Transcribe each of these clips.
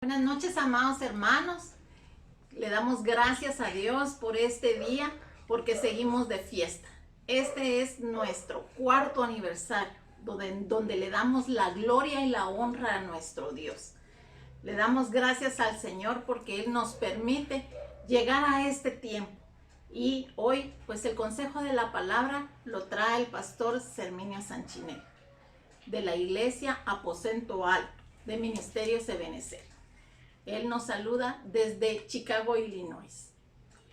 Buenas noches, amados hermanos. Le damos gracias a Dios por este día, porque seguimos de fiesta. Este es nuestro cuarto aniversario, donde le damos la gloria y la honra a nuestro Dios. Le damos gracias al Señor porque Él nos permite llegar a este tiempo. Y hoy, pues el consejo de la palabra lo trae el pastor Serminio Sanchinel, de la iglesia Aposento Alto, de Ministerios Ebenezer. Él nos saluda desde Chicago, Illinois.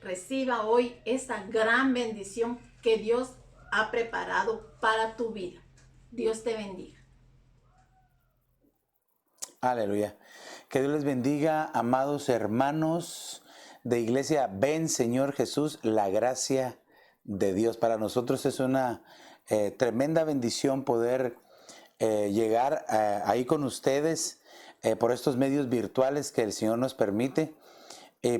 Reciba hoy esta gran bendición que Dios ha preparado para tu vida. Dios te bendiga. Aleluya. Que Dios les bendiga, amados hermanos de Iglesia Ven Señor Jesús, la gracia de Dios. Para nosotros es una tremenda bendición poder llegar ahí con ustedes por estos medios virtuales que el Señor nos permite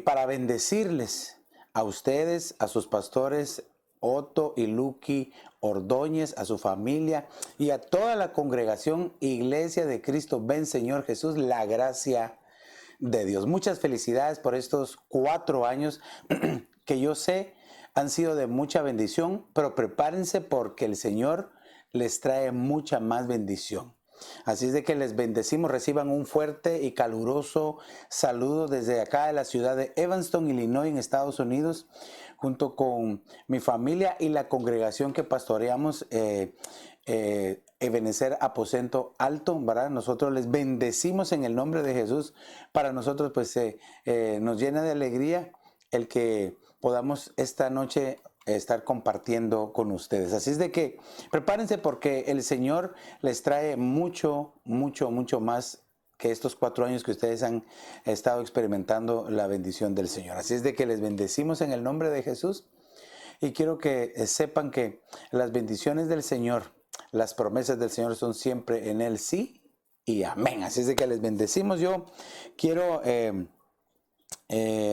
para bendecirles a ustedes, a sus pastores Otto y Lucky Ordóñez, a su familia y a toda la congregación Iglesia de Cristo Ven Señor Jesús, la gracia de Dios. Muchas felicidades por estos 4 años que yo sé han sido de mucha bendición, pero prepárense porque el Señor les trae mucha más bendición. Así es de que les bendecimos, reciban un fuerte y caluroso saludo desde acá de la ciudad de Evanston, Illinois, en Estados Unidos, junto con mi familia y la congregación que pastoreamos, Ebenezer Aposento Alto, ¿verdad? Nosotros les bendecimos en el nombre de Jesús. Para nosotros pues nos llena de alegría el que podamos esta noche estar compartiendo con ustedes. Así es de que prepárense porque el Señor les trae mucho más que estos 4 años que ustedes han estado experimentando la bendición del Señor. Así es de que les bendecimos en el nombre de Jesús y quiero que sepan que las bendiciones del Señor, las promesas del Señor son siempre en Él sí y amén. Así es de que les bendecimos. Yo quiero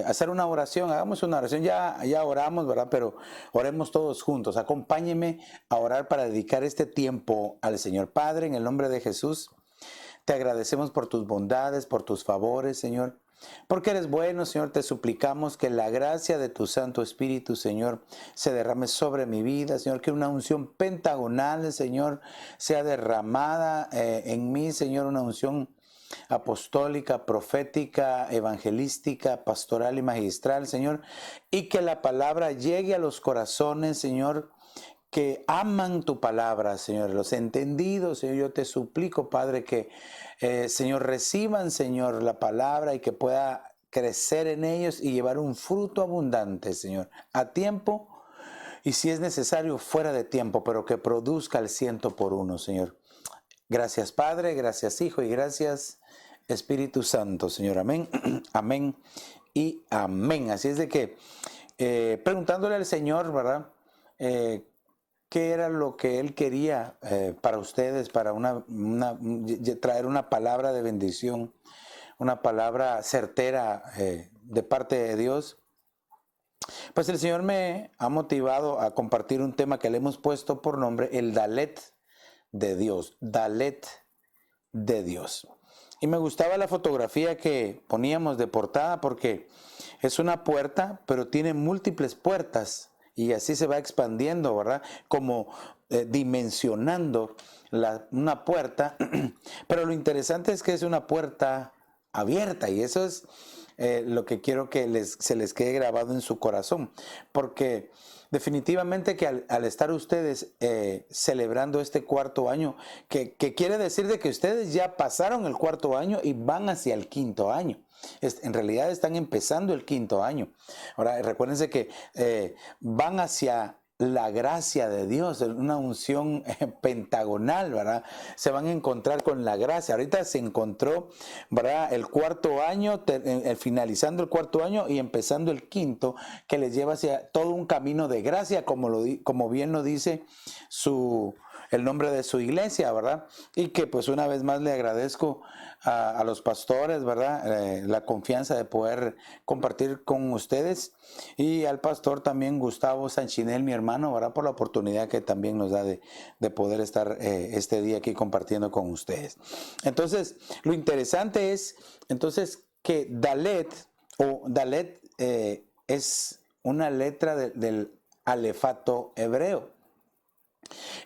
hacer una oración, hagamos una oración, ya oramos, ¿verdad? Pero oremos todos juntos, acompáñenme a orar para dedicar este tiempo al Señor. Padre, en el nombre de Jesús, te agradecemos por tus bondades, por tus favores, Señor, porque eres bueno, Señor. Te suplicamos que la gracia de tu Santo Espíritu, Señor, se derrame sobre mi vida, Señor, que una unción pentagonal, Señor, sea derramada en mí, Señor, una unción apostólica, profética, evangelística, pastoral y magistral, Señor, y que la palabra llegue a los corazones, Señor, que aman tu palabra, Señor, los entendidos, Señor. Yo te suplico, Padre, que, Señor, reciban, Señor, la palabra y que pueda crecer en ellos y llevar un fruto abundante, Señor, a tiempo y si es necesario fuera de tiempo, pero que produzca el 100 por 1, Señor. Gracias, Padre, gracias, Hijo, y gracias, Espíritu Santo, Señor. Amén, amén y amén. Así es de que, preguntándole al Señor, ¿verdad? ¿Qué era lo que Él quería para ustedes, para traer una palabra de bendición, una palabra certera de parte de Dios? Pues el Señor me ha motivado a compartir un tema que le hemos puesto por nombre el Dalet de Dios, Dalet de Dios. Y me gustaba la fotografía que poníamos de portada porque es una puerta, pero tiene múltiples puertas y así se va expandiendo, ¿verdad? Como dimensionando una puerta, pero lo interesante es que es una puerta abierta y eso es lo que quiero que se les quede grabado en su corazón, porque definitivamente que al estar ustedes celebrando este 4 año, que quiere decir de que ustedes ya pasaron el 4 año y van hacia el 5.º año. En realidad están empezando el 5.º año. Ahora, recuérdense que van hacia la gracia de Dios, una unción pentagonal, ¿verdad? Se van a encontrar con la gracia. Ahorita se encontró, ¿verdad? El 4.º año, finalizando el 4.º año y empezando el 5.º, que les lleva hacia todo un camino de gracia, como bien lo dice el nombre de su iglesia, ¿verdad? Y que pues una vez más le agradezco a los pastores, ¿verdad? La confianza de poder compartir con ustedes y al pastor también Gustavo Sanchinel, mi hermano, ¿verdad? Por la oportunidad que también nos da de poder estar este día aquí compartiendo con ustedes. Entonces, lo interesante es, entonces, que Dalet es una letra del alefato hebreo.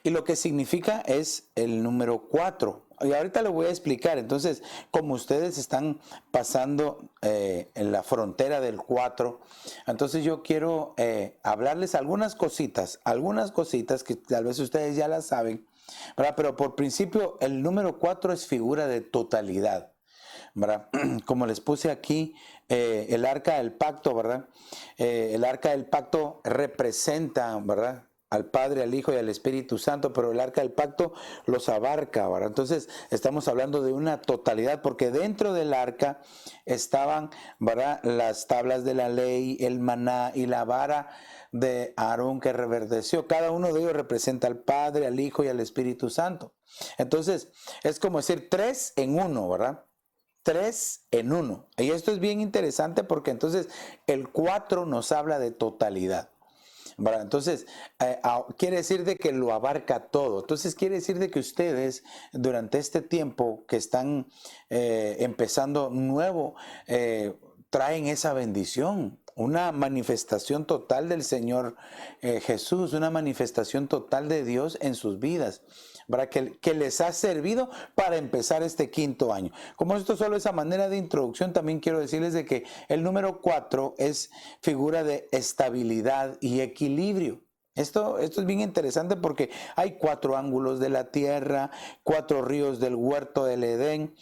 Y lo que significa es el número 4. Y ahorita lo voy a explicar. Entonces, como ustedes están pasando en la frontera del 4, entonces yo quiero hablarles algunas cositas que tal vez ustedes ya las saben, ¿verdad? Pero por principio, el número 4 es figura de totalidad, ¿verdad? Como les puse aquí, el arca del pacto, ¿verdad? El arca del pacto representa, ¿verdad?, al Padre, al Hijo y al Espíritu Santo, pero el arca del pacto los abarca, ¿verdad? Entonces estamos hablando de una totalidad, porque dentro del arca estaban, ¿verdad?, las tablas de la ley, el maná y la vara de Aarón que reverdeció. Cada uno de ellos representa al Padre, al Hijo y al Espíritu Santo. Entonces es como decir 3 en 1, ¿verdad? 3 en 1. Y esto es bien interesante porque entonces el 4 nos habla de totalidad, ¿verdad? Entonces, quiere decir de que lo abarca todo. Entonces, quiere decir de que ustedes, durante este tiempo que están empezando nuevo, traen esa bendición, una manifestación total del Señor Jesús, una manifestación total de Dios en sus vidas, ¿verdad? Que les ha servido para empezar este 5º año. Como esto solo es a manera de introducción, también quiero decirles de que el número 4 es figura de estabilidad y equilibrio. Esto es bien interesante porque hay 4 ángulos de la tierra, 4 ríos del huerto del Edén,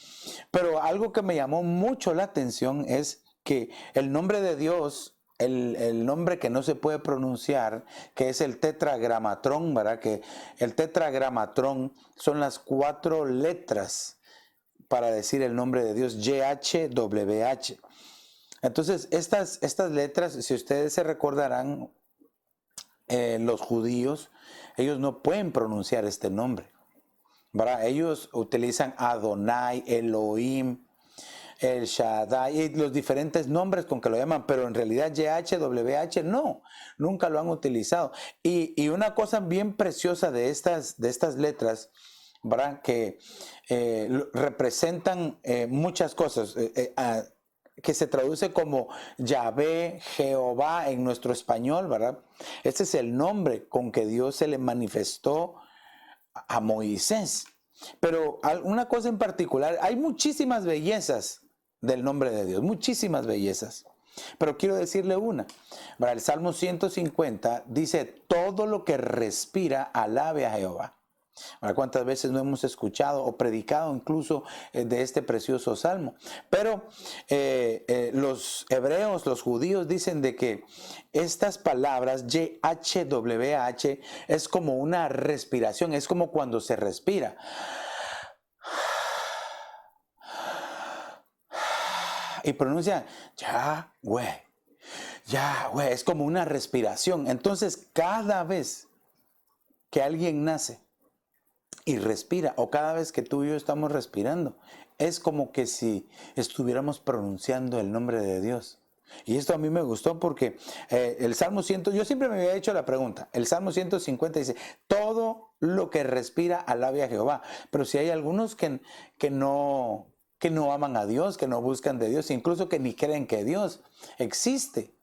pero algo que me llamó mucho la atención es que el nombre de Dios, el nombre que no se puede pronunciar, que es el tetragramatrón, ¿verdad? Que el tetragramatrón son las 4 letras para decir el nombre de Dios, YHWH. Entonces, estas letras, si ustedes se recordarán, los judíos, ellos no pueden pronunciar este nombre, ¿verdad? Ellos utilizan Adonai, Elohim, el Shaddai y los diferentes nombres con que lo llaman, pero en realidad YHWH no, nunca lo han utilizado. Y una cosa bien preciosa de estas letras, ¿verdad?, que representan muchas cosas, que se traduce como Yahvé, Jehová en nuestro español, ¿verdad? Este es el nombre con que Dios se le manifestó a Moisés. Pero una cosa en particular, hay muchísimas bellezas del nombre de Dios, muchísimas bellezas. Pero quiero decirle una. El Salmo 150 dice, todo lo que respira alabe a Jehová. ¿Cuántas veces no hemos escuchado o predicado incluso de este precioso salmo? Pero los hebreos, los judíos dicen de que estas palabras YHWH es como una respiración, es como cuando se respira. Y pronuncia Yahweh, Yahweh, es como una respiración. Entonces, cada vez que alguien nace y respira, o cada vez que tú y yo estamos respirando, es como que si estuviéramos pronunciando el nombre de Dios. Y esto a mí me gustó porque el Salmo 100, yo siempre me había hecho la pregunta, el Salmo 150 dice, todo lo que respira alabe a Jehová. Pero si hay algunos que no aman a Dios, que no buscan de Dios, incluso que ni creen que Dios existe,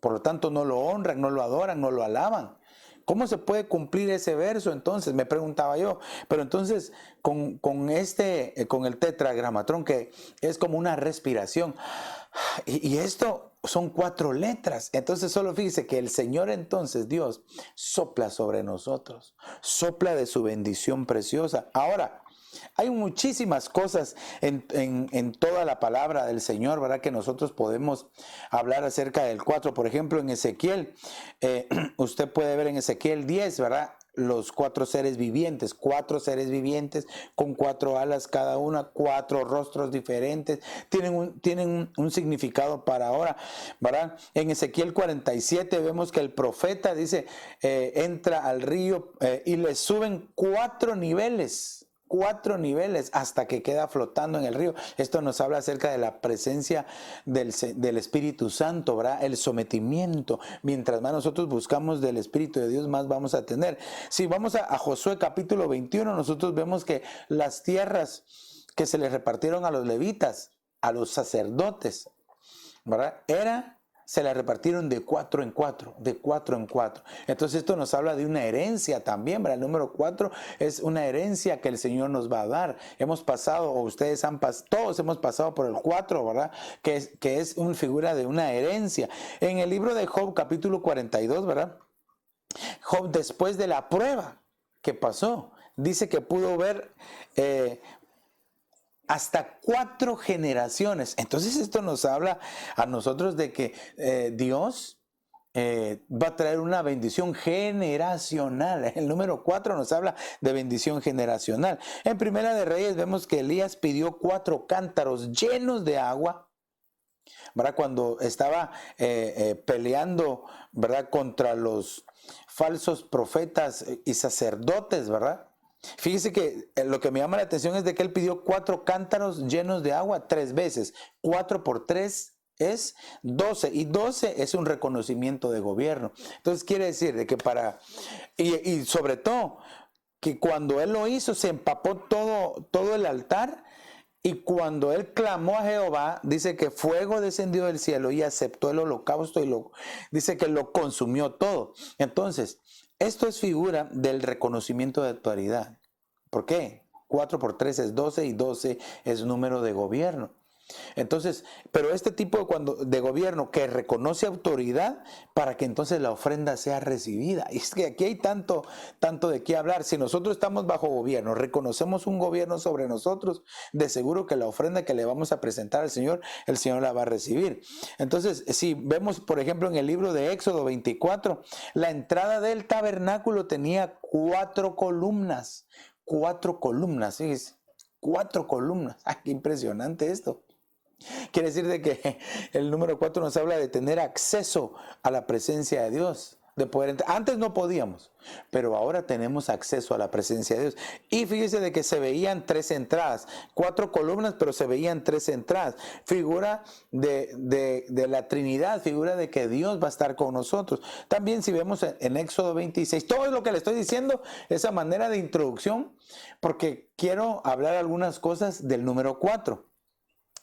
por lo tanto no lo honran, no lo adoran, no lo alaban. ¿Cómo se puede cumplir ese verso? Entonces me preguntaba yo, pero entonces con el tetragramatrón, que es como una respiración, y esto son 4 letras, entonces solo fíjese que el Señor, entonces Dios sopla sobre nosotros, sopla de su bendición preciosa. Ahora, hay muchísimas cosas en toda la palabra del Señor, ¿verdad?, que nosotros podemos hablar acerca del 4. Por ejemplo, en Ezequiel, usted puede ver en Ezequiel 10, ¿verdad?, los 4 seres vivientes con 4 alas cada una, 4 rostros diferentes, tienen un significado para ahora, ¿verdad? En Ezequiel 47 vemos que el profeta dice, entra al río y le suben 4 niveles hasta que queda flotando en el río. Esto nos habla acerca de la presencia del Espíritu Santo, ¿verdad? El sometimiento. Mientras más nosotros buscamos del Espíritu de Dios, más vamos a tener. Si vamos a Josué capítulo 21, nosotros vemos que las tierras que se les repartieron a los levitas, a los sacerdotes, ¿verdad? Se la repartieron de 4 en 4, de 4 en 4. Entonces esto nos habla de una herencia también, ¿verdad? El número 4 es una herencia que el Señor nos va a dar. Hemos pasado, o ustedes todos hemos pasado por el 4, ¿verdad? Que es una figura de una herencia. En el libro de Job, capítulo 42, ¿verdad? Job, después de la prueba que pasó, dice que pudo ver hasta 4 generaciones. Entonces esto nos habla a nosotros de que Dios va a traer una bendición generacional. El número 4 nos habla de bendición generacional. En Primera de Reyes vemos que Elías pidió 4 cántaros llenos de agua, ¿verdad? Cuando estaba peleando, ¿verdad?, contra los falsos profetas y sacerdotes, ¿verdad? Fíjese que lo que me llama la atención es de que él pidió 4 cántaros llenos de agua 3 veces. 4 por 3 es 12, y 12 es un reconocimiento de gobierno. Entonces quiere decir de que y sobre todo que cuando él lo hizo se empapó todo el altar, y cuando él clamó a Jehová, dice que fuego descendió del cielo y aceptó el holocausto y dice que lo consumió todo. Entonces, esto es figura del reconocimiento de autoridad. ¿Por qué? 4 por 3 es 12 y 12 es número de gobierno. Entonces, pero este tipo de gobierno que reconoce autoridad para que entonces la ofrenda sea recibida. Y es que aquí hay tanto de qué hablar. Si nosotros estamos bajo gobierno, reconocemos un gobierno sobre nosotros, de seguro que la ofrenda que le vamos a presentar al Señor, el Señor la va a recibir. Entonces, si vemos, por ejemplo, en el libro de Éxodo 24, la entrada del tabernáculo tenía 4 columnas. 4 columnas, ¿sí? 4 columnas. ¡Ah, qué impresionante esto! Quiere decir de que el número 4 nos habla de tener acceso a la presencia de Dios, de poder entrar. Antes no podíamos, pero ahora tenemos acceso a la presencia de Dios. Y fíjese de que se veían 3 entradas, 4 columnas, pero se veían 3 entradas. Figura de la Trinidad, figura de que Dios va a estar con nosotros. También si vemos en Éxodo 26, todo lo que le estoy diciendo, esa manera de introducción, porque quiero hablar algunas cosas del número 4.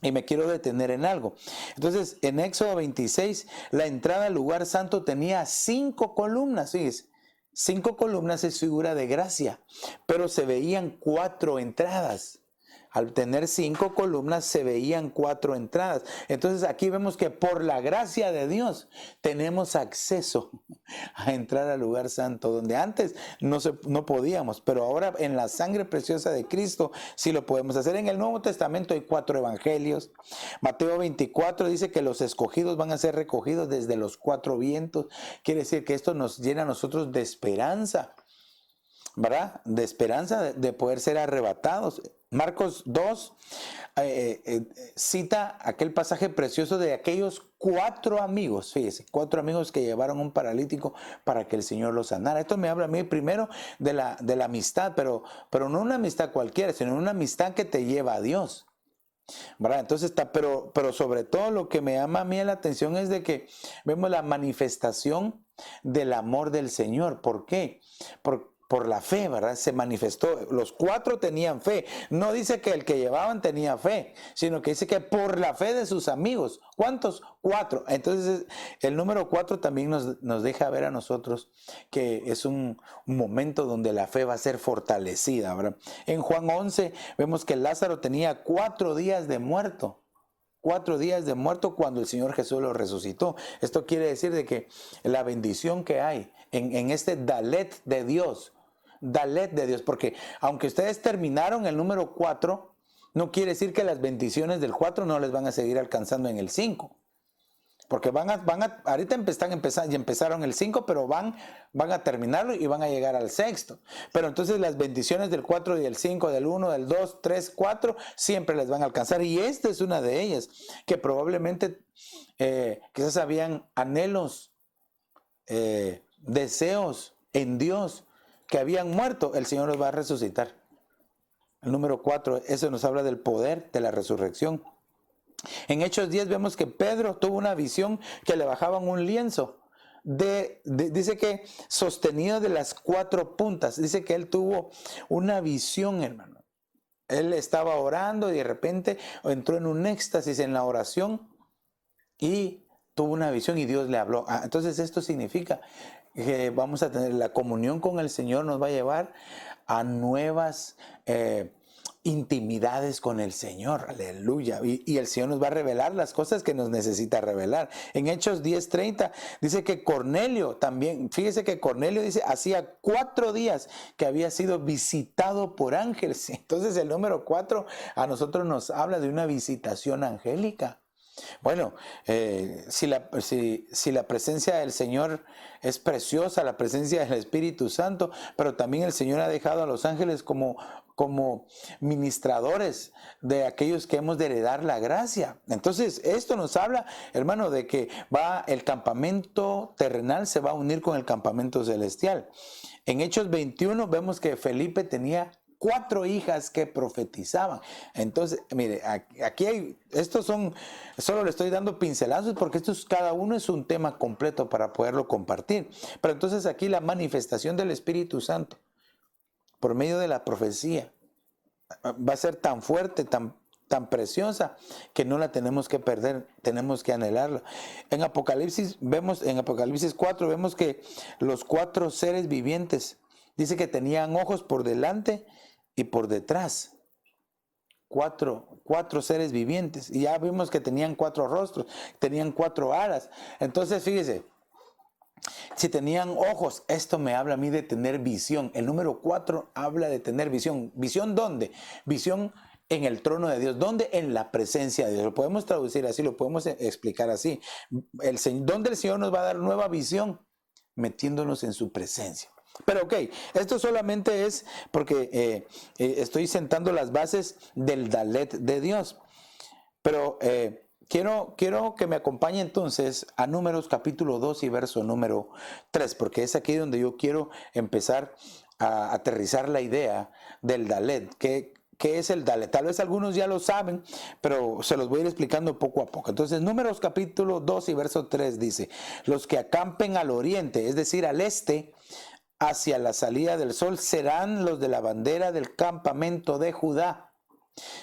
Y me quiero detener en algo. Entonces, en Éxodo 26, la entrada al lugar santo tenía 5 columnas. Fíjense, 5 columnas es figura de gracia, pero se veían 4 entradas. Al tener 5 columnas se veían 4 entradas. Entonces aquí vemos que por la gracia de Dios tenemos acceso a entrar al lugar santo, donde antes no podíamos, pero ahora en la sangre preciosa de Cristo sí lo podemos hacer. En el Nuevo Testamento hay 4 evangelios. Mateo 24 dice que los escogidos van a ser recogidos desde los 4 vientos. Quiere decir que esto nos llena a nosotros de esperanza, ¿verdad? De esperanza de poder ser arrebatados. Marcos 2 cita aquel pasaje precioso de aquellos 4 amigos, fíjese, 4 amigos que llevaron un paralítico para que el Señor lo sanara. Esto me habla a mí primero de la amistad, pero no una amistad cualquiera, sino una amistad que te lleva a Dios, ¿verdad? Entonces pero sobre todo lo que me llama a mí la atención es de que vemos la manifestación del amor del Señor. ¿Por qué? Por la fe, ¿verdad? Se manifestó. Los 4 tenían fe. No dice que el que llevaban tenía fe, sino que dice que por la fe de sus amigos. ¿Cuántos? 4. Entonces el número 4 también nos deja ver a nosotros que es un momento donde la fe va a ser fortalecida, ¿verdad? En Juan 11 vemos que Lázaro tenía 4 días de muerto. 4 días de muerto cuando el Señor Jesús lo resucitó. Esto quiere decir de que la bendición que hay en este Dalet de Dios, porque aunque ustedes terminaron el número 4, no quiere decir que las bendiciones del 4 no les van a seguir alcanzando en el 5. Porque ahorita empezaron el 5, pero van a terminarlo y van a llegar al 6. Pero entonces las bendiciones del 4 y del 5, del 1, del 2, 3, 4, siempre les van a alcanzar. Y esta es una de ellas, que probablemente quizás habían anhelos, deseos en Dios que habían muerto. El Señor los va a resucitar. El número 4, eso nos habla del poder de la resurrección. En Hechos 10 vemos que Pedro tuvo una visión que le bajaban un lienzo. Dice que sostenido de las 4 puntas. Dice que él tuvo una visión, hermano. Él estaba orando y de repente entró en un éxtasis en la oración y tuvo una visión y Dios le habló. Entonces esto significa que vamos a tener la comunión con el Señor, nos va a llevar a nuevas intimidades con el Señor, aleluya, y el Señor nos va a revelar las cosas que nos necesita revelar. En Hechos 10:30 dice que Cornelio también, fíjese que Cornelio dice, hacía 4 días que había sido visitado por ángeles. Entonces el número 4 a nosotros nos habla de una visitación angélica. Bueno, si la presencia del Señor es preciosa, la presencia del Espíritu Santo, pero también el Señor ha dejado a los ángeles como ministradores de aquellos que hemos de heredar la gracia. Entonces, esto nos habla, hermano, de que el campamento terrenal se va a unir con el campamento celestial. En Hechos 21 vemos que Felipe tenía 4 hijas que profetizaban. Entonces, mire, aquí hay, solo le estoy dando pincelazos porque cada uno es un tema completo para poderlo compartir. Pero entonces aquí la manifestación del Espíritu Santo por medio de la profecía va a ser tan fuerte, tan preciosa, que no la tenemos que perder, tenemos que anhelarla. En Apocalipsis 4 vemos que los 4 seres vivientes, dice que tenían ojos por delante y por detrás. Cuatro seres vivientes. Y ya vimos que tenían 4 rostros, tenían 4 alas. Entonces, fíjese, si tenían ojos, esto me habla a mí de tener visión. El número 4 habla de tener visión. ¿Visión dónde? Visión en el trono de Dios. ¿Dónde? En la presencia de Dios. Lo podemos traducir así, lo podemos explicar así. ¿Dónde el Señor nos va a dar nueva visión? Metiéndonos en su presencia. Pero ok, esto solamente es porque estoy sentando las bases del Dalet de Dios. Pero quiero que me acompañe entonces a Números capítulo 2 y verso número 3, porque es aquí donde yo quiero empezar a aterrizar la idea del Dalet. ¿Qué es el Dalet? Tal vez algunos ya lo saben, pero se los voy a ir explicando poco a poco. Entonces, Números capítulo 2 y verso 3 dice: los que acampen al oriente, es decir, al este, hacia la salida del sol, serán los de la bandera del campamento de Judá,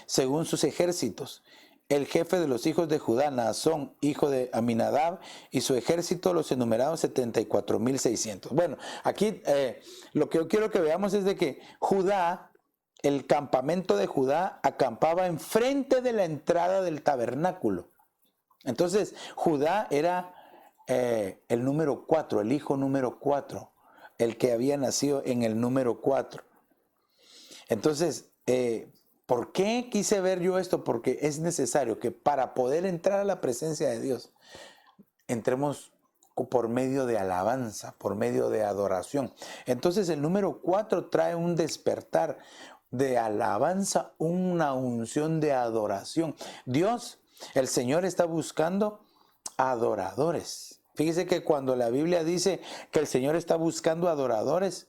según sus ejércitos. El jefe de los hijos de Judá, Naasón, hijo de Aminadab, y su ejército, los enumeraron 74,600. Bueno, aquí lo que yo quiero que veamos es de que Judá, el campamento de Judá, acampaba enfrente de la entrada del tabernáculo. Entonces, Judá era el número 4, el hijo número 4, el que había nacido en el número 4. Entonces, ¿por qué quise ver yo esto? Porque es necesario que para poder entrar a la presencia de Dios, entremos por medio de alabanza, por medio de adoración. Entonces el número 4 trae un despertar de alabanza, una unción de adoración. Dios, el Señor, está buscando adoradores. Fíjese que cuando la Biblia dice que el Señor está buscando adoradores,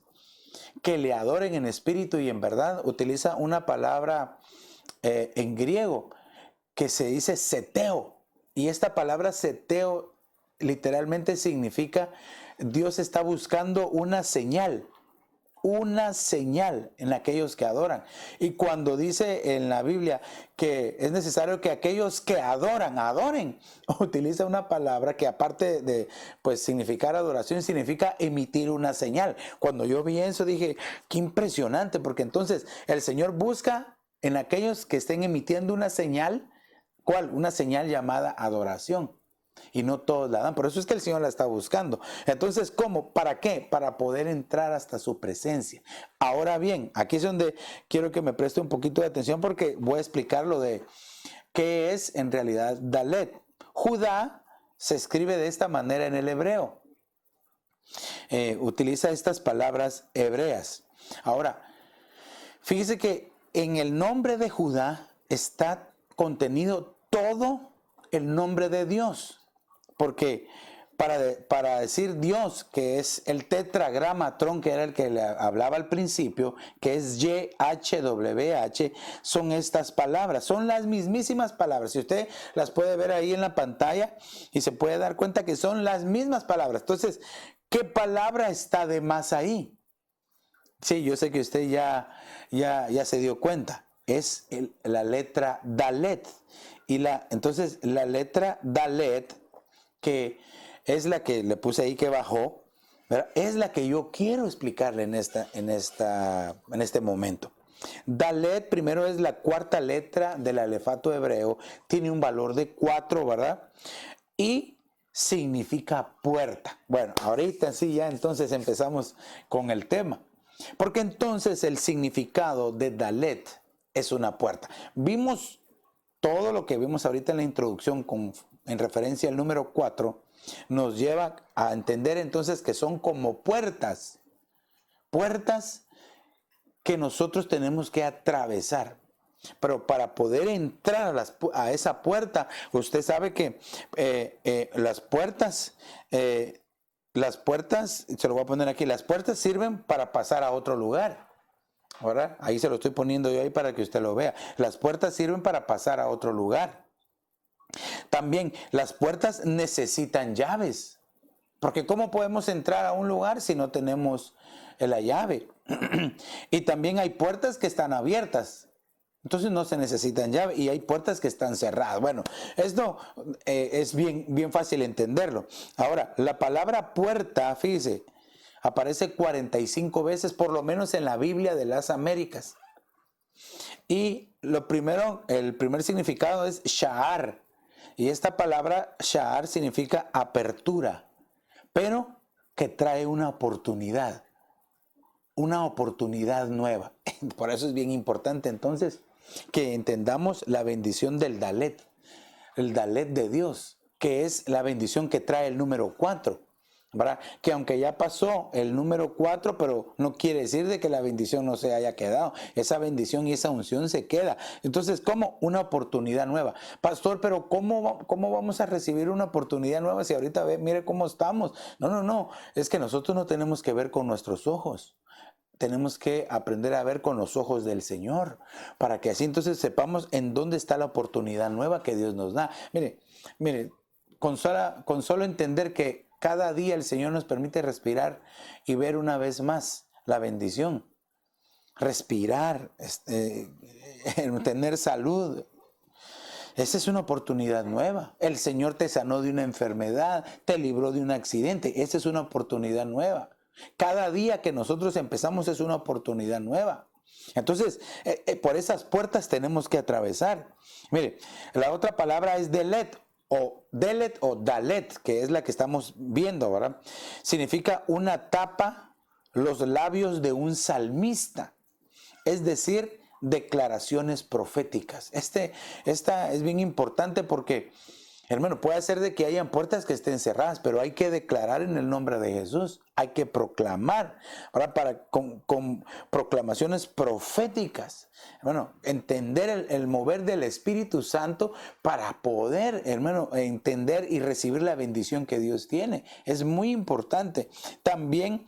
que le adoren en espíritu y en verdad, utiliza una palabra en griego que se dice seteo. Y esta palabra seteo literalmente significa Dios está buscando una señal en aquellos que adoran. Y cuando dice en la Biblia que es necesario que aquellos que adoren, utiliza una palabra que, aparte de pues significar adoración, significa emitir una señal. Cuando yo vi eso dije, qué impresionante, porque entonces el Señor busca en aquellos que estén emitiendo una señal. ¿Cuál? Una señal llamada adoración. Y no todos la dan, por eso es que el Señor la está buscando. Entonces, ¿cómo? ¿Para qué? Para poder entrar hasta su presencia. Ahora bien, aquí es donde quiero que me preste un poquito de atención, porque voy a explicar lo de qué es en realidad Dalet. Judá se escribe de esta manera en el hebreo. Utiliza estas palabras hebreas. Ahora, fíjese que en el nombre de Judá está contenido todo el nombre de Dios. Porque para decir Dios, que es el tetragramatrón, que era el que le hablaba al principio, que es YHWH, son estas palabras, son las mismísimas palabras. Si usted las puede ver ahí en la pantalla y se puede dar cuenta que son las mismas palabras. Entonces, ¿qué palabra está de más ahí? Sí, yo sé que usted ya se dio cuenta. es la letra Dalet. Entonces la letra Dalet, que es la que le puse ahí que bajó, ¿verdad? Es la que yo quiero explicarle en este momento. Dalet primero es la cuarta letra del alefato hebreo, tiene un valor de 4, ¿verdad? Y significa puerta. Bueno, ahorita sí ya entonces empezamos con el tema. Porque entonces el significado de Dalet es una puerta. Vimos todo lo que vimos ahorita en la introducción en referencia al número 4, nos lleva a entender entonces que son como puertas. Puertas que nosotros tenemos que atravesar. Pero para poder entrar a esa puerta, usted sabe que las puertas, se lo voy a poner aquí, las puertas sirven para pasar a otro lugar. ¿Verdad? Ahí se lo estoy poniendo yo ahí para que usted lo vea. Las puertas sirven para pasar a otro lugar. También las puertas necesitan llaves. Porque ¿cómo podemos entrar a un lugar si no tenemos la llave? Y también hay puertas que están abiertas. Entonces no se necesitan llave, y hay puertas que están cerradas. Bueno, esto es bien fácil entenderlo. Ahora, la palabra puerta, fíjese, aparece 45 veces por lo menos en la Biblia de las Américas. Y el primer significado es sha'ar. Y esta palabra sha'ar significa apertura, pero que trae una oportunidad nueva. Por eso es bien importante entonces que entendamos la bendición del Dalet, el Dalet de Dios, que es la bendición que trae el número 4. ¿Verdad? Que aunque ya pasó el número 4, pero no quiere decir de que la bendición no se haya quedado. Esa bendición y esa unción se queda. Entonces, ¿cómo? Una oportunidad nueva. Pastor, pero ¿cómo vamos a recibir una oportunidad nueva si ahorita mire cómo estamos? No. Es que nosotros no tenemos que ver con nuestros ojos. Tenemos que aprender a ver con los ojos del Señor, para que así entonces sepamos en dónde está la oportunidad nueva que Dios nos da. Mire, con solo entender que cada día el Señor nos permite respirar y ver una vez más la bendición. Respirar, tener salud. Esa es una oportunidad nueva. El Señor te sanó de una enfermedad, te libró de un accidente. Esa es una oportunidad nueva. Cada día que nosotros empezamos es una oportunidad nueva. Entonces, por esas puertas tenemos que atravesar. Mire, la otra palabra es Delet o Dalet, que es la que estamos viendo, ¿verdad? Significa una tapa, los labios de un salmista. Es decir, declaraciones proféticas. Esta es bien importante porque, hermano, puede ser de que hayan puertas que estén cerradas, pero hay que declarar en el nombre de Jesús. Hay que proclamar, ¿verdad? Con proclamaciones proféticas. Hermano, entender el mover del Espíritu Santo para poder, hermano, entender y recibir la bendición que Dios tiene. Es muy importante. También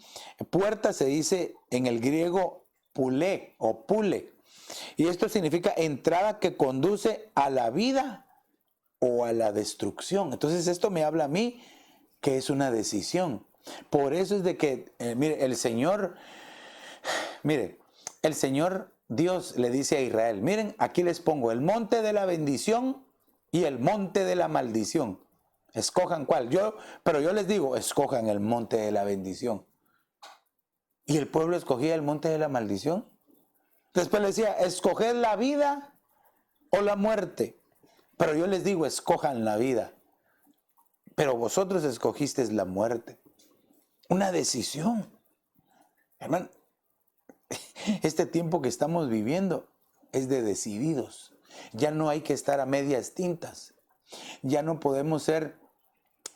puerta se dice en el griego pule o pule. Y esto significa entrada que conduce a la vida o a la destrucción. Entonces esto me habla a mí que es una decisión. Por eso es de que, el Señor Dios le dice a Israel, miren, aquí les pongo el monte de la bendición y el monte de la maldición. Escojan cuál. Pero yo les digo, escojan el monte de la bendición. Y el pueblo escogía el monte de la maldición. Después le decía, escoged la vida o la muerte. Pero yo les digo, escojan la vida. Pero vosotros escogisteis la muerte. Una decisión. Hermano, este tiempo que estamos viviendo es de decididos. Ya no hay que estar a medias tintas. Ya no podemos ser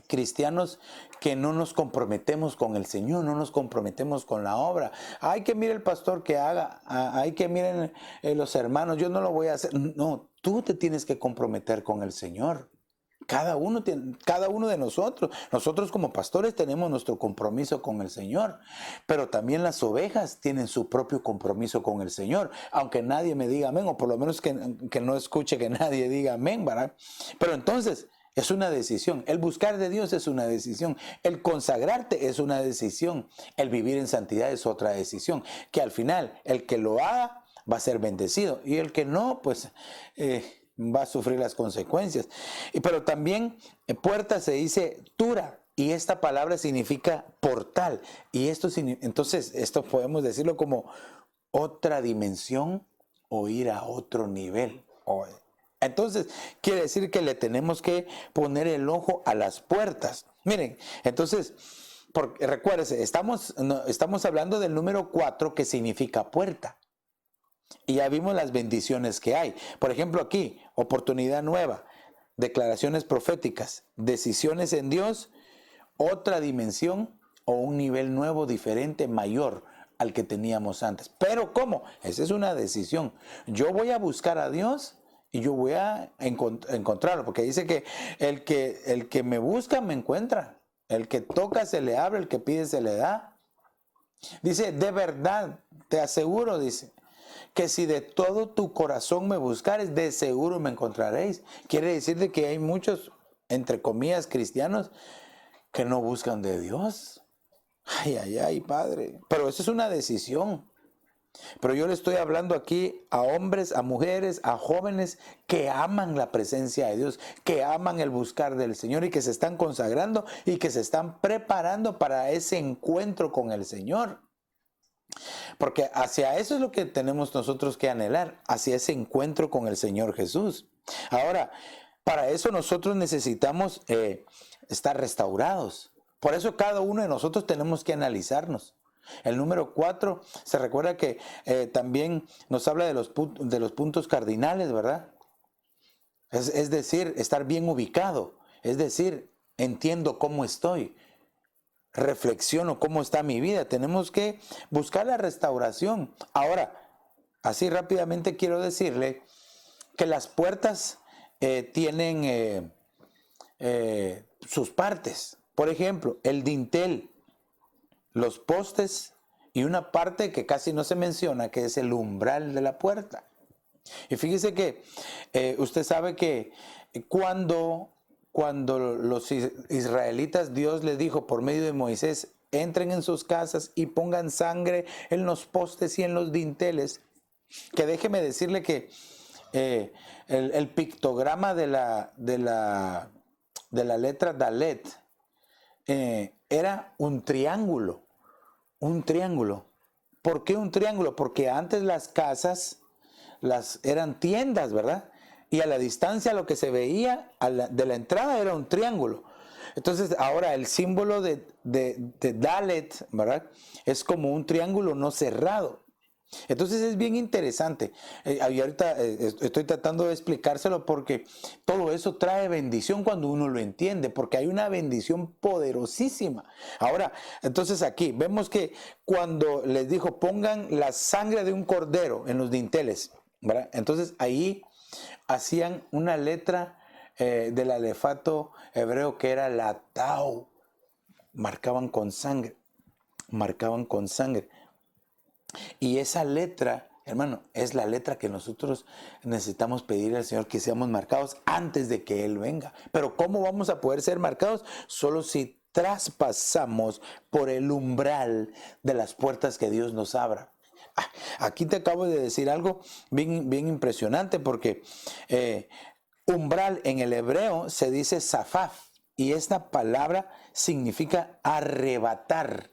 cristianos que no nos comprometemos con el Señor, no nos comprometemos con la obra. Hay que mirar el pastor que haga, hay que miren los hermanos, yo no lo voy a hacer. No, tú te tienes que comprometer con el Señor. Cada uno de nosotros como pastores tenemos nuestro compromiso con el Señor, pero también las ovejas tienen su propio compromiso con el Señor, aunque nadie me diga amén, o por lo menos que no escuche que nadie diga amén, ¿verdad? Pero entonces es una decisión. El buscar de Dios es una decisión. El consagrarte es una decisión. El vivir en santidad es otra decisión. Que al final el que lo haga va a ser bendecido. Y el que no, pues va a sufrir las consecuencias. Pero también puerta se dice tura. Y esta palabra significa portal. Y entonces, esto podemos decirlo como otra dimensión o ir a otro nivel. Entonces, quiere decir que le tenemos que poner el ojo a las puertas. Miren, entonces, recuérdese, estamos hablando del número 4 que significa puerta. Y ya vimos las bendiciones que hay. Por ejemplo, aquí, oportunidad nueva, declaraciones proféticas, decisiones en Dios, otra dimensión o un nivel nuevo, diferente, mayor al que teníamos antes. Pero ¿cómo? Esa es una decisión. Yo voy a buscar a Dios y yo voy a encontrarlo, porque dice que el que me busca me encuentra. El que toca se le abre, el que pide se le da. Dice, de verdad, te aseguro, dice, que si de todo tu corazón me buscares, de seguro me encontraréis. Quiere decir de que hay muchos, entre comillas, cristianos que no buscan de Dios. Ay, ay, ay, Padre. Pero eso es una decisión. Pero yo le estoy hablando aquí a hombres, a mujeres, a jóvenes que aman la presencia de Dios, que aman el buscar del Señor y que se están consagrando y que se están preparando para ese encuentro con el Señor. Porque hacia eso es lo que tenemos nosotros que anhelar, hacia ese encuentro con el Señor Jesús. Ahora, para eso nosotros necesitamos estar restaurados. Por eso cada uno de nosotros tenemos que analizarnos. El número 4, se recuerda que también nos habla de los puntos cardinales, ¿verdad? Es decir, estar bien ubicado. Es decir, entiendo cómo estoy. Reflexiono cómo está mi vida. Tenemos que buscar la restauración. Ahora, así rápidamente quiero decirle que las puertas tienen sus partes. Por ejemplo, el dintel, los postes y una parte que casi no se menciona, que es el umbral de la puerta. Y fíjese que usted sabe que cuando los israelitas, Dios les dijo por medio de Moisés, entren en sus casas y pongan sangre en los postes y en los dinteles, que déjeme decirle que el pictograma de la letra Dalet era un triángulo. Un triángulo. ¿Por qué un triángulo? Porque antes las casas eran tiendas, ¿verdad? Y a la distancia lo que se veía de la entrada era un triángulo. Entonces ahora el símbolo de Dalet, ¿verdad? Es como un triángulo no cerrado. Entonces es bien interesante. Y ahorita estoy tratando de explicárselo porque todo eso trae bendición cuando uno lo entiende, porque hay una bendición poderosísima. Ahora, entonces aquí vemos que cuando les dijo pongan la sangre de un cordero en los dinteles, ¿verdad? Entonces ahí hacían una letra del alefato hebreo que era la Tau. Marcaban con sangre. Y esa letra, hermano, es la letra que nosotros necesitamos pedirle al Señor que seamos marcados antes de que Él venga. Pero ¿cómo vamos a poder ser marcados? Solo si traspasamos por el umbral de las puertas que Dios nos abra. Aquí te acabo de decir algo bien impresionante porque umbral en el hebreo se dice zafaf y esta palabra significa arrebatar.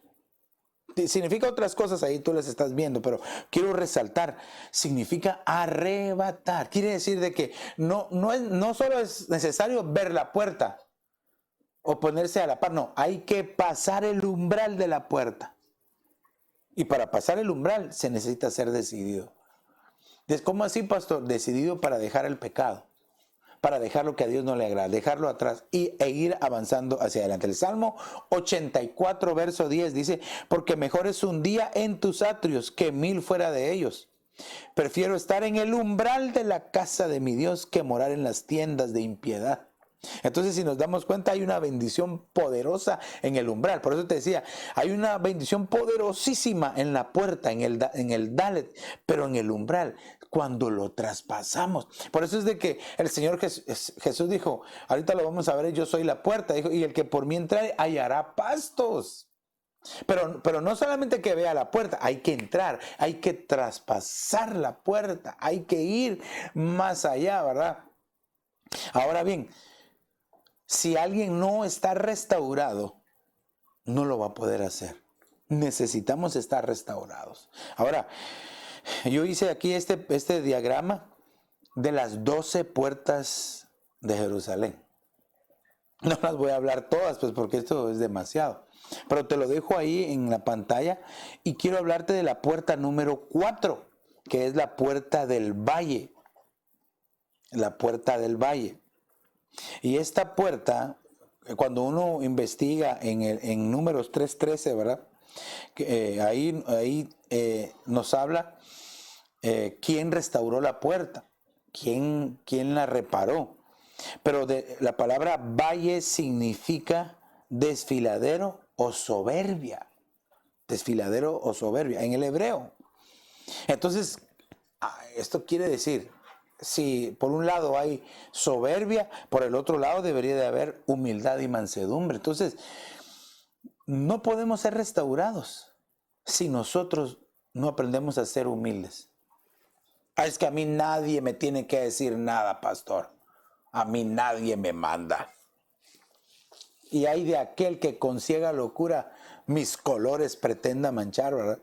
Significa otras cosas, ahí tú las estás viendo, pero quiero resaltar, significa arrebatar. Quiere decir de que no solo es necesario ver la puerta o ponerse a la par, no, hay que pasar el umbral de la puerta. Y para pasar el umbral se necesita ser decidido. ¿Cómo así, pastor? Decidido para dejar el pecado, para dejar lo que a Dios no le agrada, dejarlo atrás e ir avanzando hacia adelante. El Salmo 84, verso 10 dice, porque mejor es un día en tus atrios que 1000 fuera de ellos. Prefiero estar en el umbral de la casa de mi Dios que morar en las tiendas de impiedad. Entonces, si nos damos cuenta, hay una bendición poderosa en el umbral. Por eso te decía, hay una bendición poderosísima en la puerta, en el Dalet, pero en el umbral, cuando lo traspasamos. Por eso es de que el Señor Jesús dijo, ahorita lo vamos a ver, yo soy la puerta, dijo, y el que por mí entrare hallará pastos. Pero no solamente que vea la puerta, hay que entrar, hay que traspasar la puerta, hay que ir más allá, ¿verdad? Ahora bien, si alguien no está restaurado, no lo va a poder hacer. Necesitamos estar restaurados. Ahora, yo hice aquí este diagrama de las 12 puertas de Jerusalén. No las voy a hablar todas, pues porque esto es demasiado. Pero te lo dejo ahí en la pantalla y quiero hablarte de la puerta número 4, que es la puerta del valle. La puerta del valle. Y esta puerta, cuando uno investiga en Números 3:13, ¿verdad? Ahí nos habla quién restauró la puerta, quién la reparó. Pero la palabra valle significa desfiladero o soberbia. Desfiladero o soberbia en el hebreo. Entonces, esto quiere decir, si por un lado hay soberbia, por el otro lado debería de haber humildad y mansedumbre. Entonces, no podemos ser restaurados si nosotros no aprendemos a ser humildes. Es que a mí nadie me tiene que decir nada, pastor. A mí nadie me manda. Y hay de aquel que con ciega locura mis colores pretenda manchar, ¿verdad?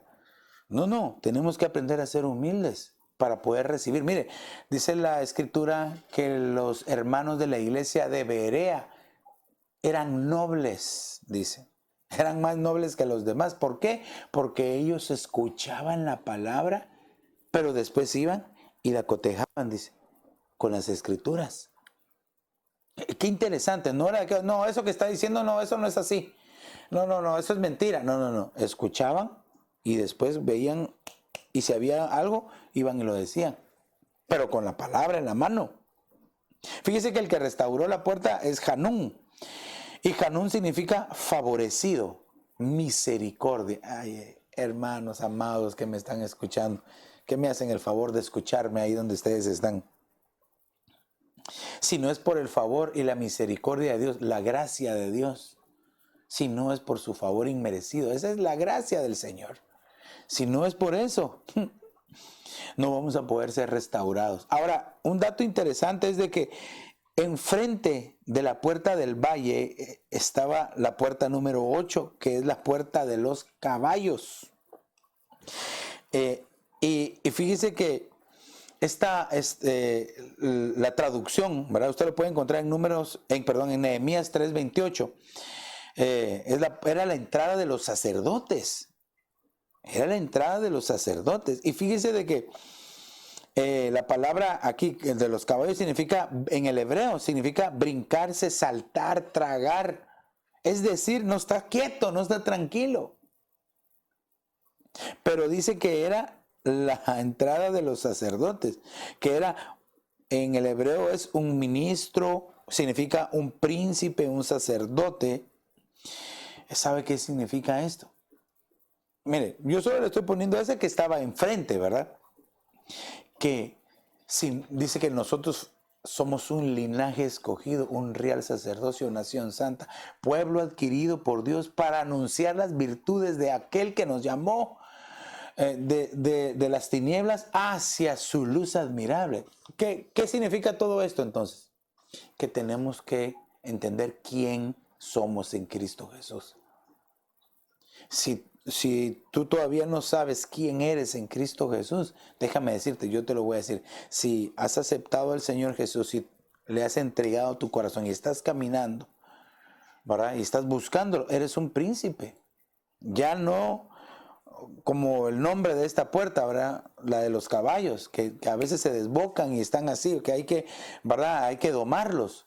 No, tenemos que aprender a ser humildes para poder recibir. Mire, dice la escritura que los hermanos de la iglesia de Berea eran nobles, dice. Eran más nobles que los demás. ¿Por qué? Porque ellos escuchaban la palabra, pero después iban y la cotejaban, dice, con las escrituras. Qué interesante, no era que, no, eso que está diciendo, no, eso no es así. No, eso es mentira. No. Escuchaban y después veían, y si había algo, iban y lo decían. Pero con la palabra en la mano. Fíjese que el que restauró la puerta es Hanún. Y Hanún significa favorecido, misericordia. Ay, hermanos amados que me están escuchando, que me hacen el favor de escucharme ahí donde ustedes están. Si no es por el favor y la misericordia de Dios, la gracia de Dios, si no es por su favor inmerecido, esa es la gracia del Señor. Si no es por eso, no vamos a poder ser restaurados. Ahora, un dato interesante es de que enfrente de la puerta del valle estaba la puerta número 8, que es la puerta de los caballos. Y fíjese que la traducción, ¿verdad? Usted lo puede encontrar en Nehemías 3:28. Era la entrada de los sacerdotes. Era la entrada de los sacerdotes. Y fíjese de que la palabra aquí de los caballos significa, en el hebreo, significa brincarse, saltar, tragar. Es decir, no está quieto, no está tranquilo. Pero dice que era la entrada de los sacerdotes, que era, en el hebreo es un ministro, significa un príncipe, un sacerdote. ¿Sabe qué significa esto? Mire, yo solo le estoy poniendo ese que estaba enfrente, ¿verdad? Que dice que nosotros somos un linaje escogido, un real sacerdocio, nación santa, pueblo adquirido por Dios para anunciar las virtudes de aquel que nos llamó de las tinieblas hacia su luz admirable. ¿Qué significa todo esto entonces? Que tenemos que entender quién somos en Cristo Jesús. Si tú todavía no sabes quién eres en Cristo Jesús, déjame decirte, yo te lo voy a decir. Si has aceptado al Señor Jesús y le has entregado tu corazón y estás caminando, ¿verdad? Y estás buscándolo, eres un príncipe. Ya no como el nombre de esta puerta, ¿verdad? La de los caballos, que a veces se desbocan y están así, que hay que, ¿verdad? Hay que domarlos.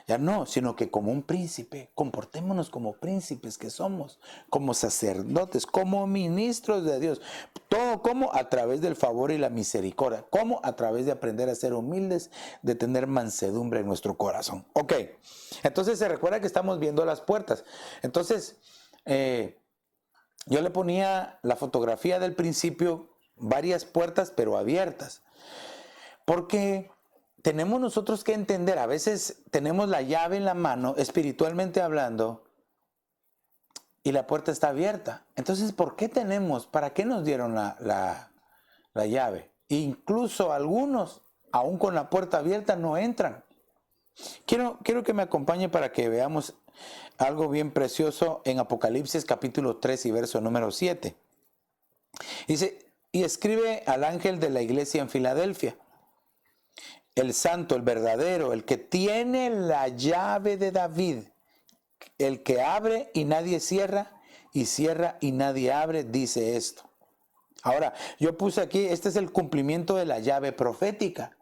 Ya no, sino que como un príncipe, comportémonos como príncipes que somos, como sacerdotes, como ministros de Dios. Todo como a través del favor y la misericordia, como a través de aprender a ser humildes, de tener mansedumbre en nuestro corazón. Ok, entonces se recuerda que estamos viendo las puertas. Entonces, yo le ponía la fotografía del principio, varias puertas pero abiertas, porque tenemos nosotros que entender, a veces tenemos la llave en la mano, espiritualmente hablando, y la puerta está abierta. Entonces, ¿para qué nos dieron la llave? Incluso algunos, aún con la puerta abierta, no entran. Quiero que me acompañe para que veamos algo bien precioso en Apocalipsis capítulo 3 y verso número 7. Dice, y escribe al ángel de la iglesia en Filadelfia, el santo, el verdadero, el que tiene la llave de David, el que abre y nadie cierra, y cierra y nadie abre, dice esto. Ahora, yo puse aquí, este es el cumplimiento de la llave profética.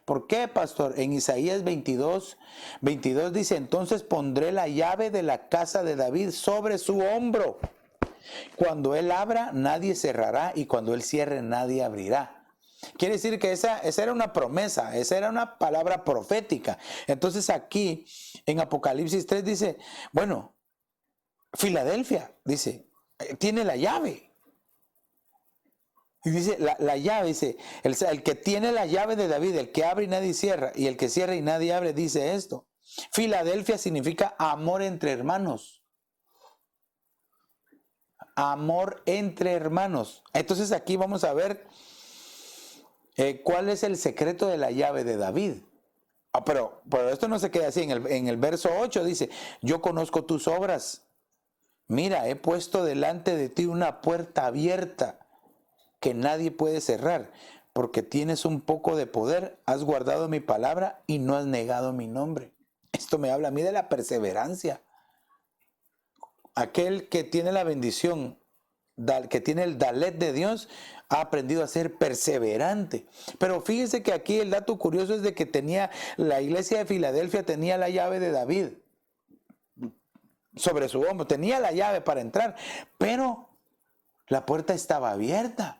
¿Por qué, pastor? En Isaías 22 dice, entonces pondré la llave de la casa de David sobre su hombro. Cuando él abra, nadie cerrará, y cuando él cierre, nadie abrirá. Quiere decir que esa era una promesa, esa era una palabra profética. Entonces aquí en Apocalipsis 3 dice, bueno, Filadelfia, dice, tiene la llave. Y dice, la llave, dice, el que tiene la llave de David, el que abre y nadie cierra, y el que cierra y nadie abre, dice esto. Filadelfia significa amor entre hermanos. Amor entre hermanos. Entonces aquí vamos a ver cuál es el secreto de la llave de David. Pero esto no se queda así. En el verso 8 dice, yo conozco tus obras. Mira, he puesto delante de ti una puerta abierta que nadie puede cerrar, porque tienes un poco de poder, has guardado mi palabra y no has negado mi nombre. Esto me habla a mí de la perseverancia. Aquel que tiene la bendición, que tiene el Dalet de Dios, ha aprendido a ser perseverante. Pero fíjense que aquí el dato curioso es de que la iglesia de Filadelfia tenía la llave de David sobre su hombro, tenía la llave para entrar, pero la puerta estaba abierta.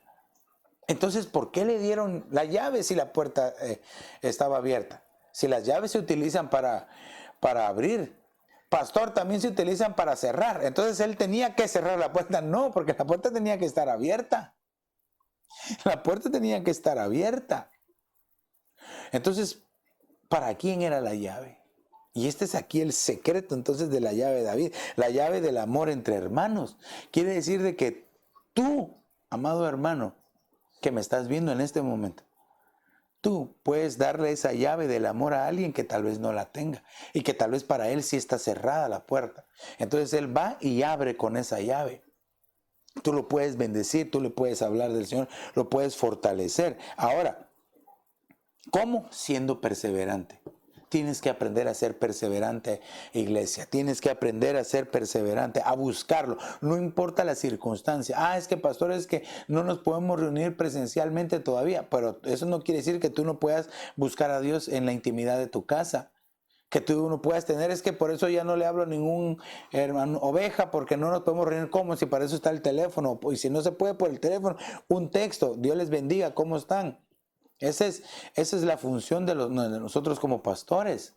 Entonces, ¿por qué le dieron la llave si la puerta estaba abierta? Si las llaves se utilizan para abrir, pastor, también se utilizan para cerrar. Entonces, él tenía que cerrar la puerta. No, porque la puerta tenía que estar abierta. La puerta tenía que estar abierta. Entonces, ¿para quién era la llave? Y este es aquí el secreto entonces de la llave de David, la llave del amor entre hermanos. Quiere decir de que tú, amado hermano, que me estás viendo en este momento, tú puedes darle esa llave del amor a alguien que tal vez no la tenga y que tal vez para él sí está cerrada la puerta. Entonces él va y abre con esa llave. Tú lo puedes bendecir, tú le puedes hablar del Señor, lo puedes fortalecer. Ahora, ¿cómo? Siendo perseverante. Tienes que aprender a ser perseverante, iglesia. Tienes que aprender a ser perseverante, a buscarlo. No importa la circunstancia. Es que pastor, es que no nos podemos reunir presencialmente todavía. Pero eso no quiere decir que tú no puedas buscar a Dios en la intimidad de tu casa. Que tú no puedas tener, es que por eso ya no le hablo a ningún hermano oveja, porque no nos podemos reunir. ¿Cómo? Si para eso está el teléfono. Y si no se puede por el teléfono, un texto. Dios les bendiga. ¿Cómo están? Esa es la función de nosotros como pastores,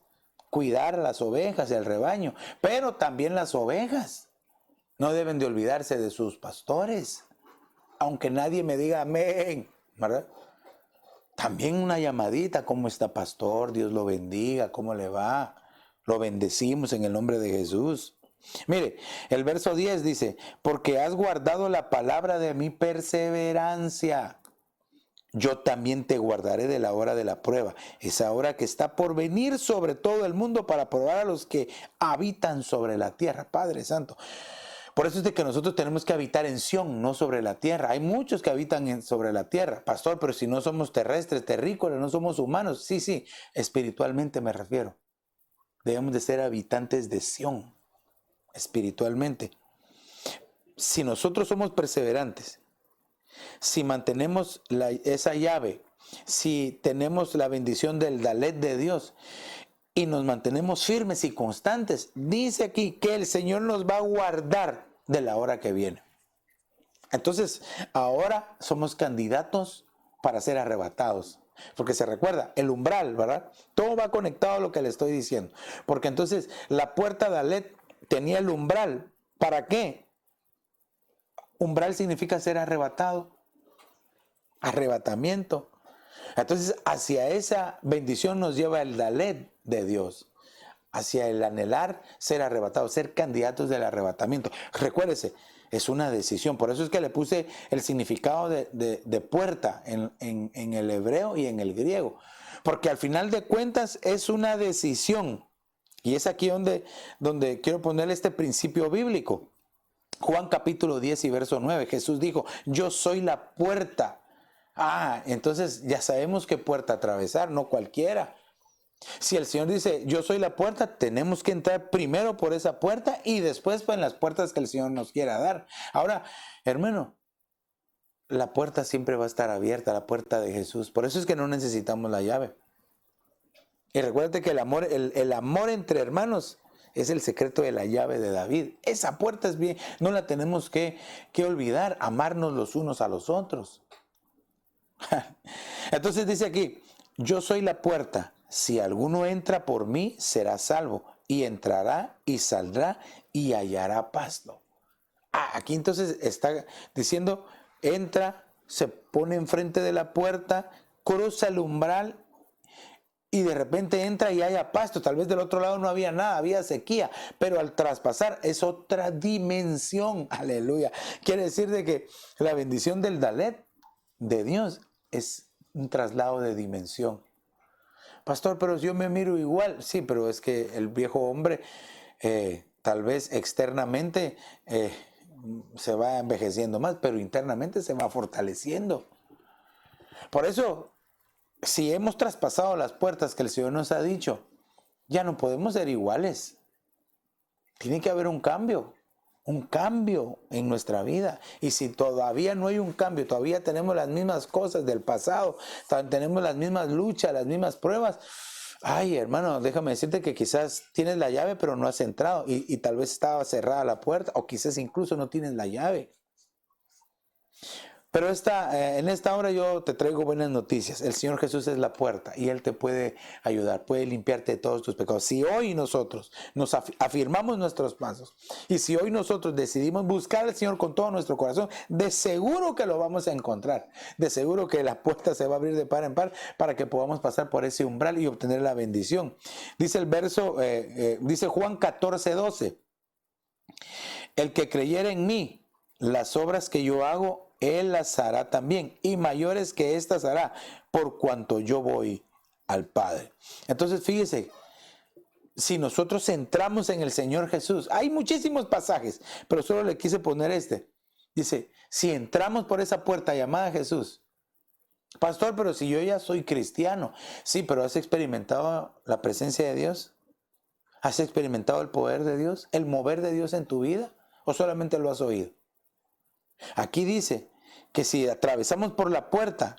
cuidar a las ovejas y al rebaño, pero también las ovejas no deben de olvidarse de sus pastores, aunque nadie me diga amén, ¿verdad? También una llamadita, ¿cómo está pastor? Dios lo bendiga, ¿cómo le va? Lo bendecimos en el nombre de Jesús. Mire, el verso 10 dice, porque has guardado la palabra de mi perseverancia. Yo también te guardaré de la hora de la prueba, esa hora que está por venir sobre todo el mundo para probar a los que habitan sobre la tierra. Padre Santo. Por eso es de que nosotros tenemos que habitar en Sión, no sobre la tierra. Hay muchos que habitan sobre la tierra. Pastor, pero si no somos terrestres, terrícolas, no somos humanos. Sí, espiritualmente me refiero. Debemos de ser habitantes de Sión, espiritualmente. Si nosotros somos perseverantes, si mantenemos esa llave, si tenemos la bendición del Dalet de Dios y nos mantenemos firmes y constantes, dice aquí que el Señor nos va a guardar de la hora que viene. Entonces, ahora somos candidatos para ser arrebatados. Porque se recuerda, el umbral, ¿verdad? Todo va conectado a lo que le estoy diciendo. Porque entonces la puerta de Dalet tenía el umbral. ¿Para qué? Umbral significa ser arrebatado, arrebatamiento. Entonces, hacia esa bendición nos lleva el Dalet de Dios. hacia el anhelar ser arrebatados, ser candidatos del arrebatamiento. Recuérdese, es una decisión. Por eso es que le puse el significado de puerta en el hebreo y en el griego. Porque al final de cuentas es una decisión. Y es aquí donde quiero poner este principio bíblico. Juan capítulo 10 y verso 9. Jesús dijo, yo soy la puerta. Entonces ya sabemos qué puerta atravesar, no cualquiera. Si el Señor dice, yo soy la puerta, tenemos que entrar primero por esa puerta y después en las puertas que el Señor nos quiera dar. Ahora, hermano, la puerta siempre va a estar abierta, la puerta de Jesús. Por eso es que no necesitamos la llave. Y recuérdate que el amor entre hermanos es el secreto de la llave de David. Esa puerta es bien, no la tenemos que olvidar, amarnos los unos a los otros. Entonces dice aquí, yo soy la puerta, si alguno entra por mí será salvo, y entrará y saldrá y hallará pasto. Aquí entonces está diciendo, entra, se pone enfrente de la puerta, cruza el umbral y de repente entra y haya pasto. Tal vez del otro lado no había nada, había sequía, pero al traspasar es otra dimensión. Aleluya. Quiere decir de que la bendición del Dalet de Dios es un traslado de dimensión. Pastor, pero yo me miro igual. Sí, pero es que el viejo hombre tal vez externamente se va envejeciendo más, pero internamente se va fortaleciendo. Por eso, si hemos traspasado las puertas que el Señor nos ha dicho, ya no podemos ser iguales. Tiene que haber un cambio en nuestra vida. Y si todavía no hay un cambio, todavía tenemos las mismas cosas del pasado, tenemos las mismas luchas, las mismas pruebas. Ay, hermano, déjame decirte que quizás tienes la llave, pero no has entrado. Y tal vez estaba cerrada la puerta, o quizás incluso no tienes la llave. Pero en esta hora yo te traigo buenas noticias. El Señor Jesús es la puerta y Él te puede ayudar, puede limpiarte de todos tus pecados. Si hoy nosotros nos afirmamos nuestros pasos y si hoy nosotros decidimos buscar al Señor con todo nuestro corazón, de seguro que lo vamos a encontrar. De seguro que la puerta se va a abrir de par en par para que podamos pasar por ese umbral y obtener la bendición. Dice el verso, dice Juan 14:12. El que creyera en mí, las obras que yo hago, Él las hará también, y mayores que éstas hará, por cuanto yo voy al Padre. Entonces, fíjese, si nosotros entramos en el Señor Jesús, hay muchísimos pasajes, pero solo le quise poner este. Dice, si entramos por esa puerta llamada Jesús, pastor, pero si yo ya soy cristiano, sí, pero ¿has experimentado la presencia de Dios? ¿Has experimentado el poder de Dios? ¿El mover de Dios en tu vida? ¿O solamente lo has oído? Aquí dice que si atravesamos por la puerta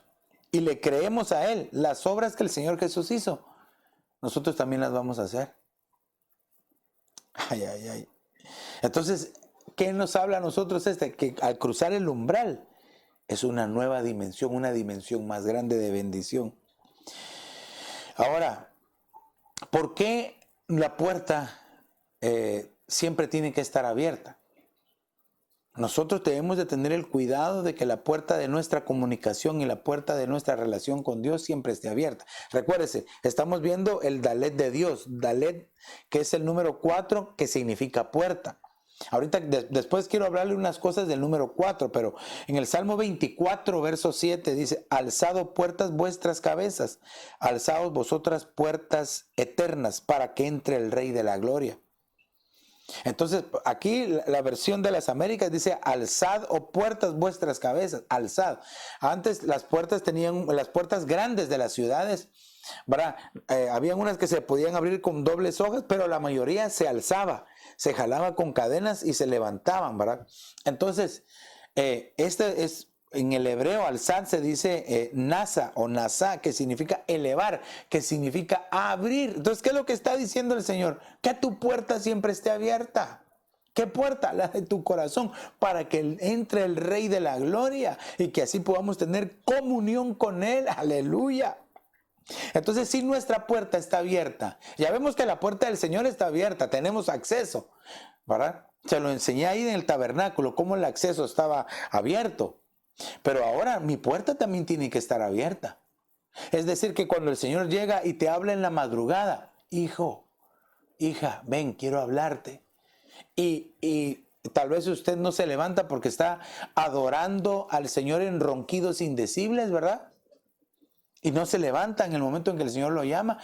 y le creemos a Él, las obras que el Señor Jesús hizo, nosotros también las vamos a hacer. Ay, ay, ay. Entonces, ¿qué nos habla a nosotros que al cruzar el umbral es una nueva dimensión, una dimensión más grande de bendición? Ahora, ¿por qué la puerta siempre tiene que estar abierta? Nosotros debemos de tener el cuidado de que la puerta de nuestra comunicación y la puerta de nuestra relación con Dios siempre esté abierta. Recuérdese, estamos viendo el Dalet de Dios, Dalet que es el número 4 que significa puerta. Ahorita después quiero hablarle unas cosas del número 4, pero en el Salmo 24, verso 7 dice, alzado puertas vuestras cabezas, alzaos vosotras puertas eternas para que entre el Rey de la Gloria. Entonces, aquí la versión de las Américas dice, alzad o puertas vuestras cabezas, alzad. Antes las puertas tenían, las puertas grandes de las ciudades, ¿verdad? Habían unas que se podían abrir con dobles hojas, pero la mayoría se alzaba, se jalaba con cadenas y se levantaban, ¿verdad? Entonces, este es... En el hebreo, alzad se dice nasa o nasa, que significa elevar, que significa abrir. Entonces, ¿qué es lo que está diciendo el Señor? Que tu puerta siempre esté abierta. ¿Qué puerta? La de tu corazón, para que entre el Rey de la Gloria y que así podamos tener comunión con Él. Aleluya. Entonces, si nuestra puerta está abierta, ya vemos que la puerta del Señor está abierta, tenemos acceso, ¿verdad? Se lo enseñé ahí en el tabernáculo, cómo el acceso estaba abierto. Pero ahora mi puerta también tiene que estar abierta. Es decir, que cuando el Señor llega y te habla en la madrugada, hijo, hija, ven, quiero hablarte. Y tal vez usted no se levanta porque está adorando al Señor en ronquidos indecibles, ¿verdad? Y no se levanta en el momento en que el Señor lo llama.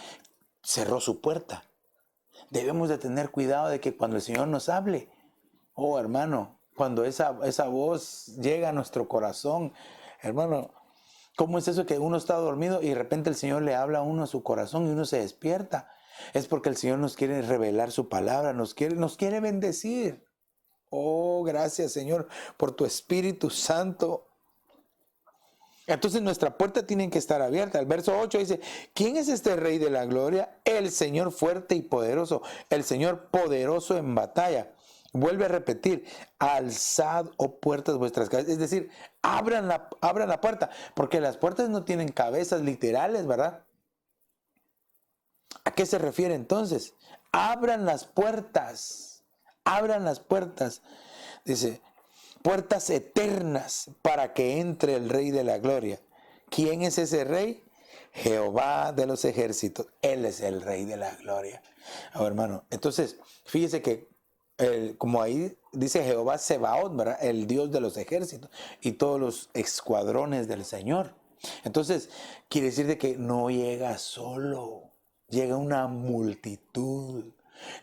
Cerró su puerta. Debemos de tener cuidado de que cuando el Señor nos hable, oh hermano, cuando esa voz llega a nuestro corazón, hermano, ¿cómo es eso que uno está dormido y de repente el Señor le habla a uno a su corazón y uno se despierta? Es porque el Señor nos quiere revelar su palabra, nos quiere bendecir. Oh, gracias Señor por tu Espíritu Santo. Entonces nuestra puerta tiene que estar abierta. El verso 8 dice, ¿quién es este Rey de la Gloria? El Señor fuerte y poderoso, el Señor poderoso en batalla. Vuelve a repetir, alzad, oh puertas, vuestras cabezas. Es decir, abran la puerta, porque las puertas no tienen cabezas literales, ¿verdad? ¿A qué se refiere entonces? Abran las puertas, abran las puertas. Dice, puertas eternas para que entre el Rey de la Gloria. ¿Quién es ese Rey? Jehová de los ejércitos. Él es el Rey de la Gloria. Ahora, hermano, entonces, fíjese que como ahí dice Jehová Sebaot, ¿verdad? El Dios de los ejércitos y todos los escuadrones del Señor. Entonces, quiere decir de que no llega solo, llega una multitud.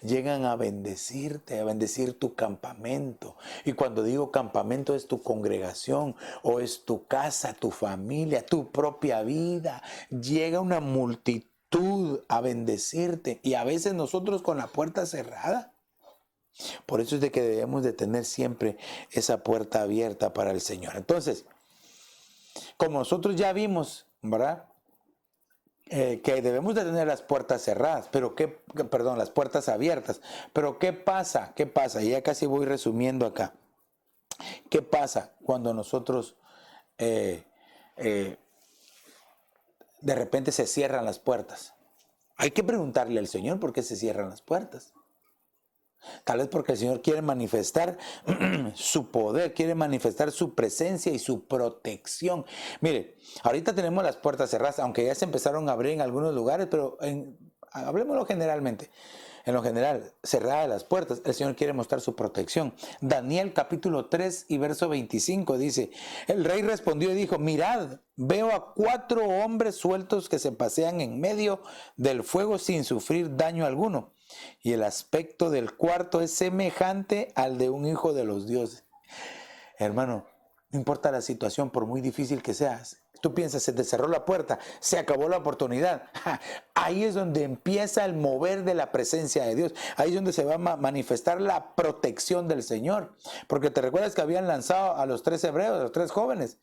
Llegan a bendecirte, a bendecir tu campamento. Y cuando digo campamento es tu congregación o es tu casa, tu familia, tu propia vida. Llega una multitud a bendecirte y a veces nosotros con la puerta cerrada. Por eso es de que debemos de tener siempre esa puerta abierta para el Señor. Entonces, como nosotros ya vimos, ¿verdad? Que debemos de tener las puertas cerradas, las puertas abiertas. Pero ¿qué pasa? ¿Qué pasa? Y ya casi voy resumiendo acá. ¿Qué pasa cuando nosotros de repente se cierran las puertas? Hay que preguntarle al Señor por qué se cierran las puertas. Tal vez porque el Señor quiere manifestar su poder, quiere manifestar su presencia y su protección. Mire, ahorita tenemos las puertas cerradas, aunque ya se empezaron a abrir en algunos lugares, pero hablemoslo generalmente. En lo general, cerradas las puertas, el Señor quiere mostrar su protección. Daniel capítulo 3 y verso 25 dice, el rey respondió y dijo, mirad, veo a 4 hombres sueltos que se pasean en medio del fuego sin sufrir daño alguno. Y el aspecto del cuarto es semejante al de un hijo de los dioses. Hermano, no importa la situación, por muy difícil que sea, tú piensas, se te cerró la puerta, se acabó la oportunidad. Ahí es donde empieza el mover de la presencia de Dios. Ahí es donde se va a manifestar la protección del Señor. Porque te recuerdas que habían lanzado a los 3 hebreos, a los 3 jóvenes,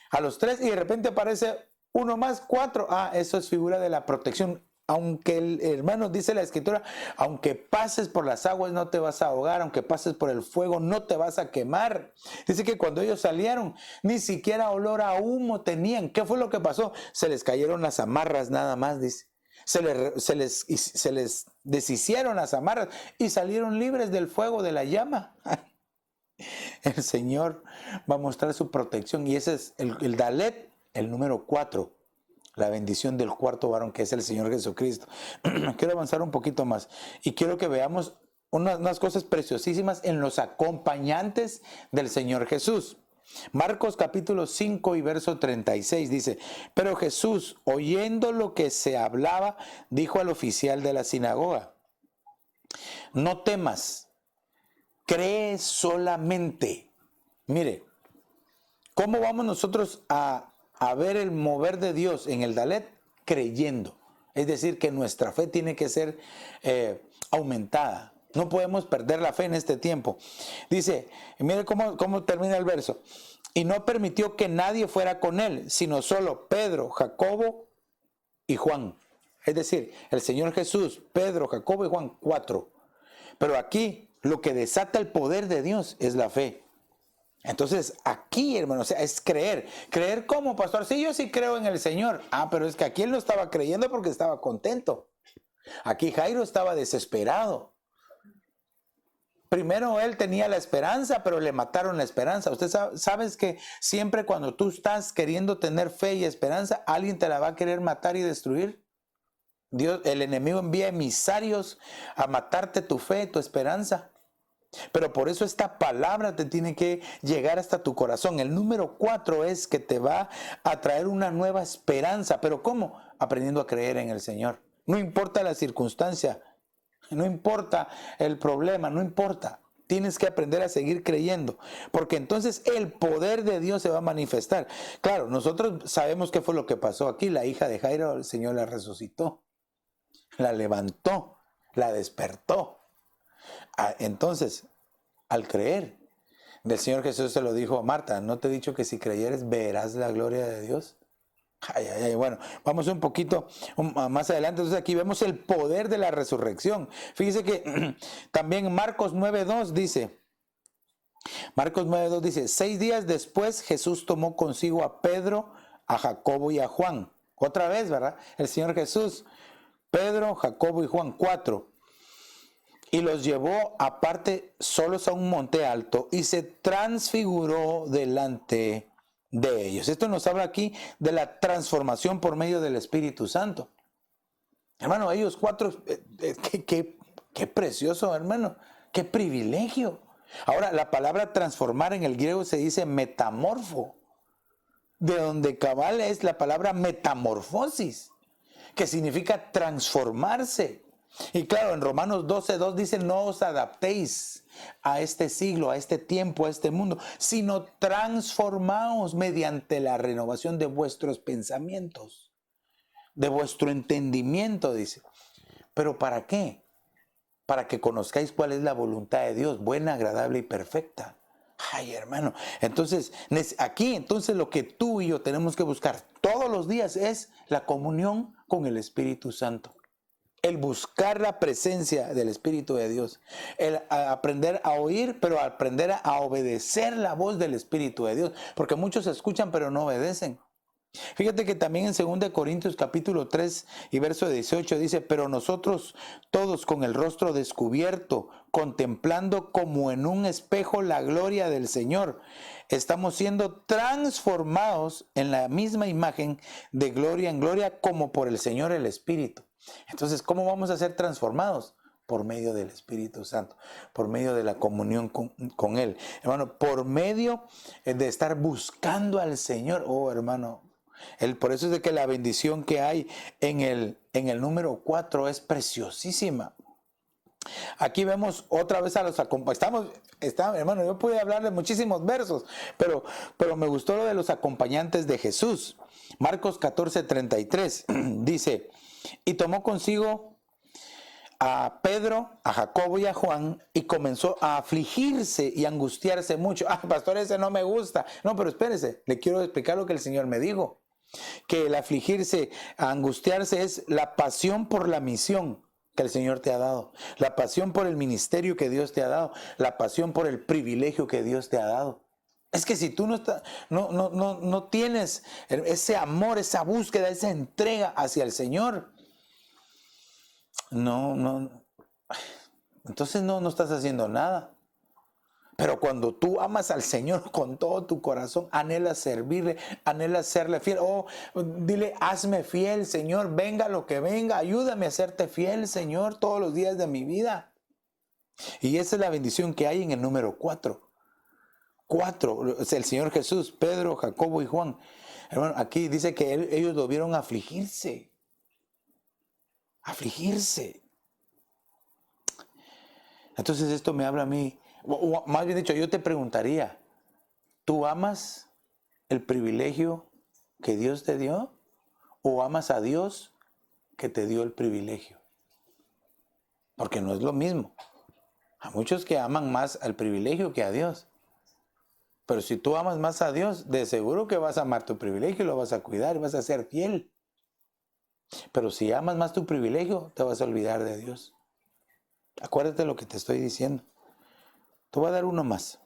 a los 3 y de repente aparece uno más, 4. Eso es figura de la protección. Aunque hermano, dice la Escritura, aunque pases por las aguas no te vas a ahogar, aunque pases por el fuego no te vas a quemar. Dice que cuando ellos salieron, ni siquiera olor a humo tenían. ¿Qué fue lo que pasó? Se les cayeron las amarras nada más, dice. Se les deshicieron las amarras y salieron libres del fuego, de la llama. El Señor va a mostrar su protección y ese es el Dalet, el número 4. La bendición del cuarto varón, que es el Señor Jesucristo. Quiero avanzar un poquito más y quiero que veamos unas cosas preciosísimas en los acompañantes del Señor Jesús. Marcos capítulo 5 y verso 36 dice, pero Jesús, oyendo lo que se hablaba, dijo al oficial de la sinagoga, no temas, cree solamente. Mire, ¿cómo vamos nosotros a ver el mover de Dios en el Dalet? Creyendo. Es decir, que nuestra fe tiene que ser aumentada. No podemos perder la fe en este tiempo. Dice, mire cómo termina el verso. Y no permitió que nadie fuera con él, sino solo Pedro, Jacobo y Juan. Es decir, el Señor Jesús, Pedro, Jacobo y Juan, 4. Pero aquí lo que desata el poder de Dios es la fe. Entonces aquí, hermano, o sea, es creer. ¿Creer cómo, pastor? Sí, yo sí creo en el Señor. Pero es que aquí él no estaba creyendo porque estaba contento. Aquí Jairo estaba desesperado. Primero él tenía la esperanza, pero le mataron la esperanza. Usted sabes que siempre cuando tú estás queriendo tener fe y esperanza, alguien te la va a querer matar y destruir. Dios, el enemigo envía emisarios a matarte tu fe, tu esperanza. Pero por eso esta palabra te tiene que llegar hasta tu corazón. El número 4 es que te va a traer una nueva esperanza. ¿Pero cómo? Aprendiendo a creer en el Señor. No importa la circunstancia, no importa el problema, no importa. Tienes que aprender a seguir creyendo, porque entonces el poder de Dios se va a manifestar. Claro, nosotros sabemos qué fue lo que pasó aquí. La hija de Jairo, el Señor la resucitó, la levantó, la despertó. Entonces, al creer, el Señor Jesús se lo dijo a Marta: ¿no te he dicho que si creyeres verás la gloria de Dios? Ay, ay, ay. Bueno, vamos un poquito más adelante. Entonces aquí vemos el poder de la resurrección. Fíjese que también Marcos 9:2 dice, Marcos 9:2 dice, 6 días después Jesús tomó consigo a Pedro, a Jacobo y a Juan. Otra vez, ¿verdad? El Señor Jesús, Pedro, Jacobo y Juan, 4. Y los llevó aparte solos a un monte alto y se transfiguró delante de ellos. Esto nos habla aquí de la transformación por medio del Espíritu Santo. Hermano, ellos 4, qué precioso, hermano, qué privilegio. Ahora, la palabra transformar en el griego se dice metamorfo, de donde cabal es la palabra metamorfosis, que significa transformarse. Y claro, en Romanos 12:2 dice, no os adaptéis a este siglo, a este tiempo, a este mundo, sino transformaos mediante la renovación de vuestros pensamientos, de vuestro entendimiento, dice. ¿Pero para qué? Para que conozcáis cuál es la voluntad de Dios, buena, agradable y perfecta. Ay, hermano, entonces aquí entonces lo que tú y yo tenemos que buscar todos los días es la comunión con el Espíritu Santo. El buscar la presencia del Espíritu de Dios, el aprender a oír, pero aprender a obedecer la voz del Espíritu de Dios, porque muchos escuchan pero no obedecen. Fíjate que también en 2 Corintios capítulo 3 y verso 18 dice, pero nosotros todos con el rostro descubierto, contemplando como en un espejo la gloria del Señor, estamos siendo transformados en la misma imagen de gloria en gloria como por el Señor el Espíritu. Entonces, ¿cómo vamos a ser transformados? Por medio del Espíritu Santo, por medio de la comunión con Él. Hermano, por medio de estar buscando al Señor. Oh, hermano, por eso es de que la bendición que hay en el número 4 es preciosísima. Aquí vemos otra vez a los acompañantes. Hermano, yo pude hablar de muchísimos versos, pero me gustó lo de los acompañantes de Jesús. Marcos 14:33 dice, y tomó consigo a Pedro, a Jacobo y a Juan, y comenzó a afligirse y angustiarse mucho. Pastor, ese no me gusta. No, pero espérese, le quiero explicar lo que el Señor me dijo. Que el afligirse, angustiarse es la pasión por la misión que el Señor te ha dado, la pasión por el ministerio que Dios te ha dado, la pasión por el privilegio que Dios te ha dado. Es que si tú no tienes ese amor, esa búsqueda, esa entrega hacia el Señor, entonces no estás haciendo nada. Pero cuando tú amas al Señor con todo tu corazón, anhelas servirle, anhelas serle fiel. Oh, dile, hazme fiel, Señor, venga lo que venga, ayúdame a serte fiel, Señor, todos los días de mi vida. Y esa es la bendición que hay en el número 4. 4, es el Señor Jesús, Pedro, Jacobo y Juan. Hermano, aquí dice que ellos debieron afligirse. Afligirse. Entonces esto me habla a mí. O más bien dicho, yo te preguntaría, ¿tú amas el privilegio que Dios te dio? ¿O amas a Dios que te dio el privilegio? Porque no es lo mismo. Hay muchos que aman más al privilegio que a Dios. Pero si tú amas más a Dios, de seguro que vas a amar tu privilegio y lo vas a cuidar y vas a ser fiel. Pero si amas más tu privilegio, te vas a olvidar de Dios. Acuérdate lo que te estoy diciendo. Te voy a dar uno más.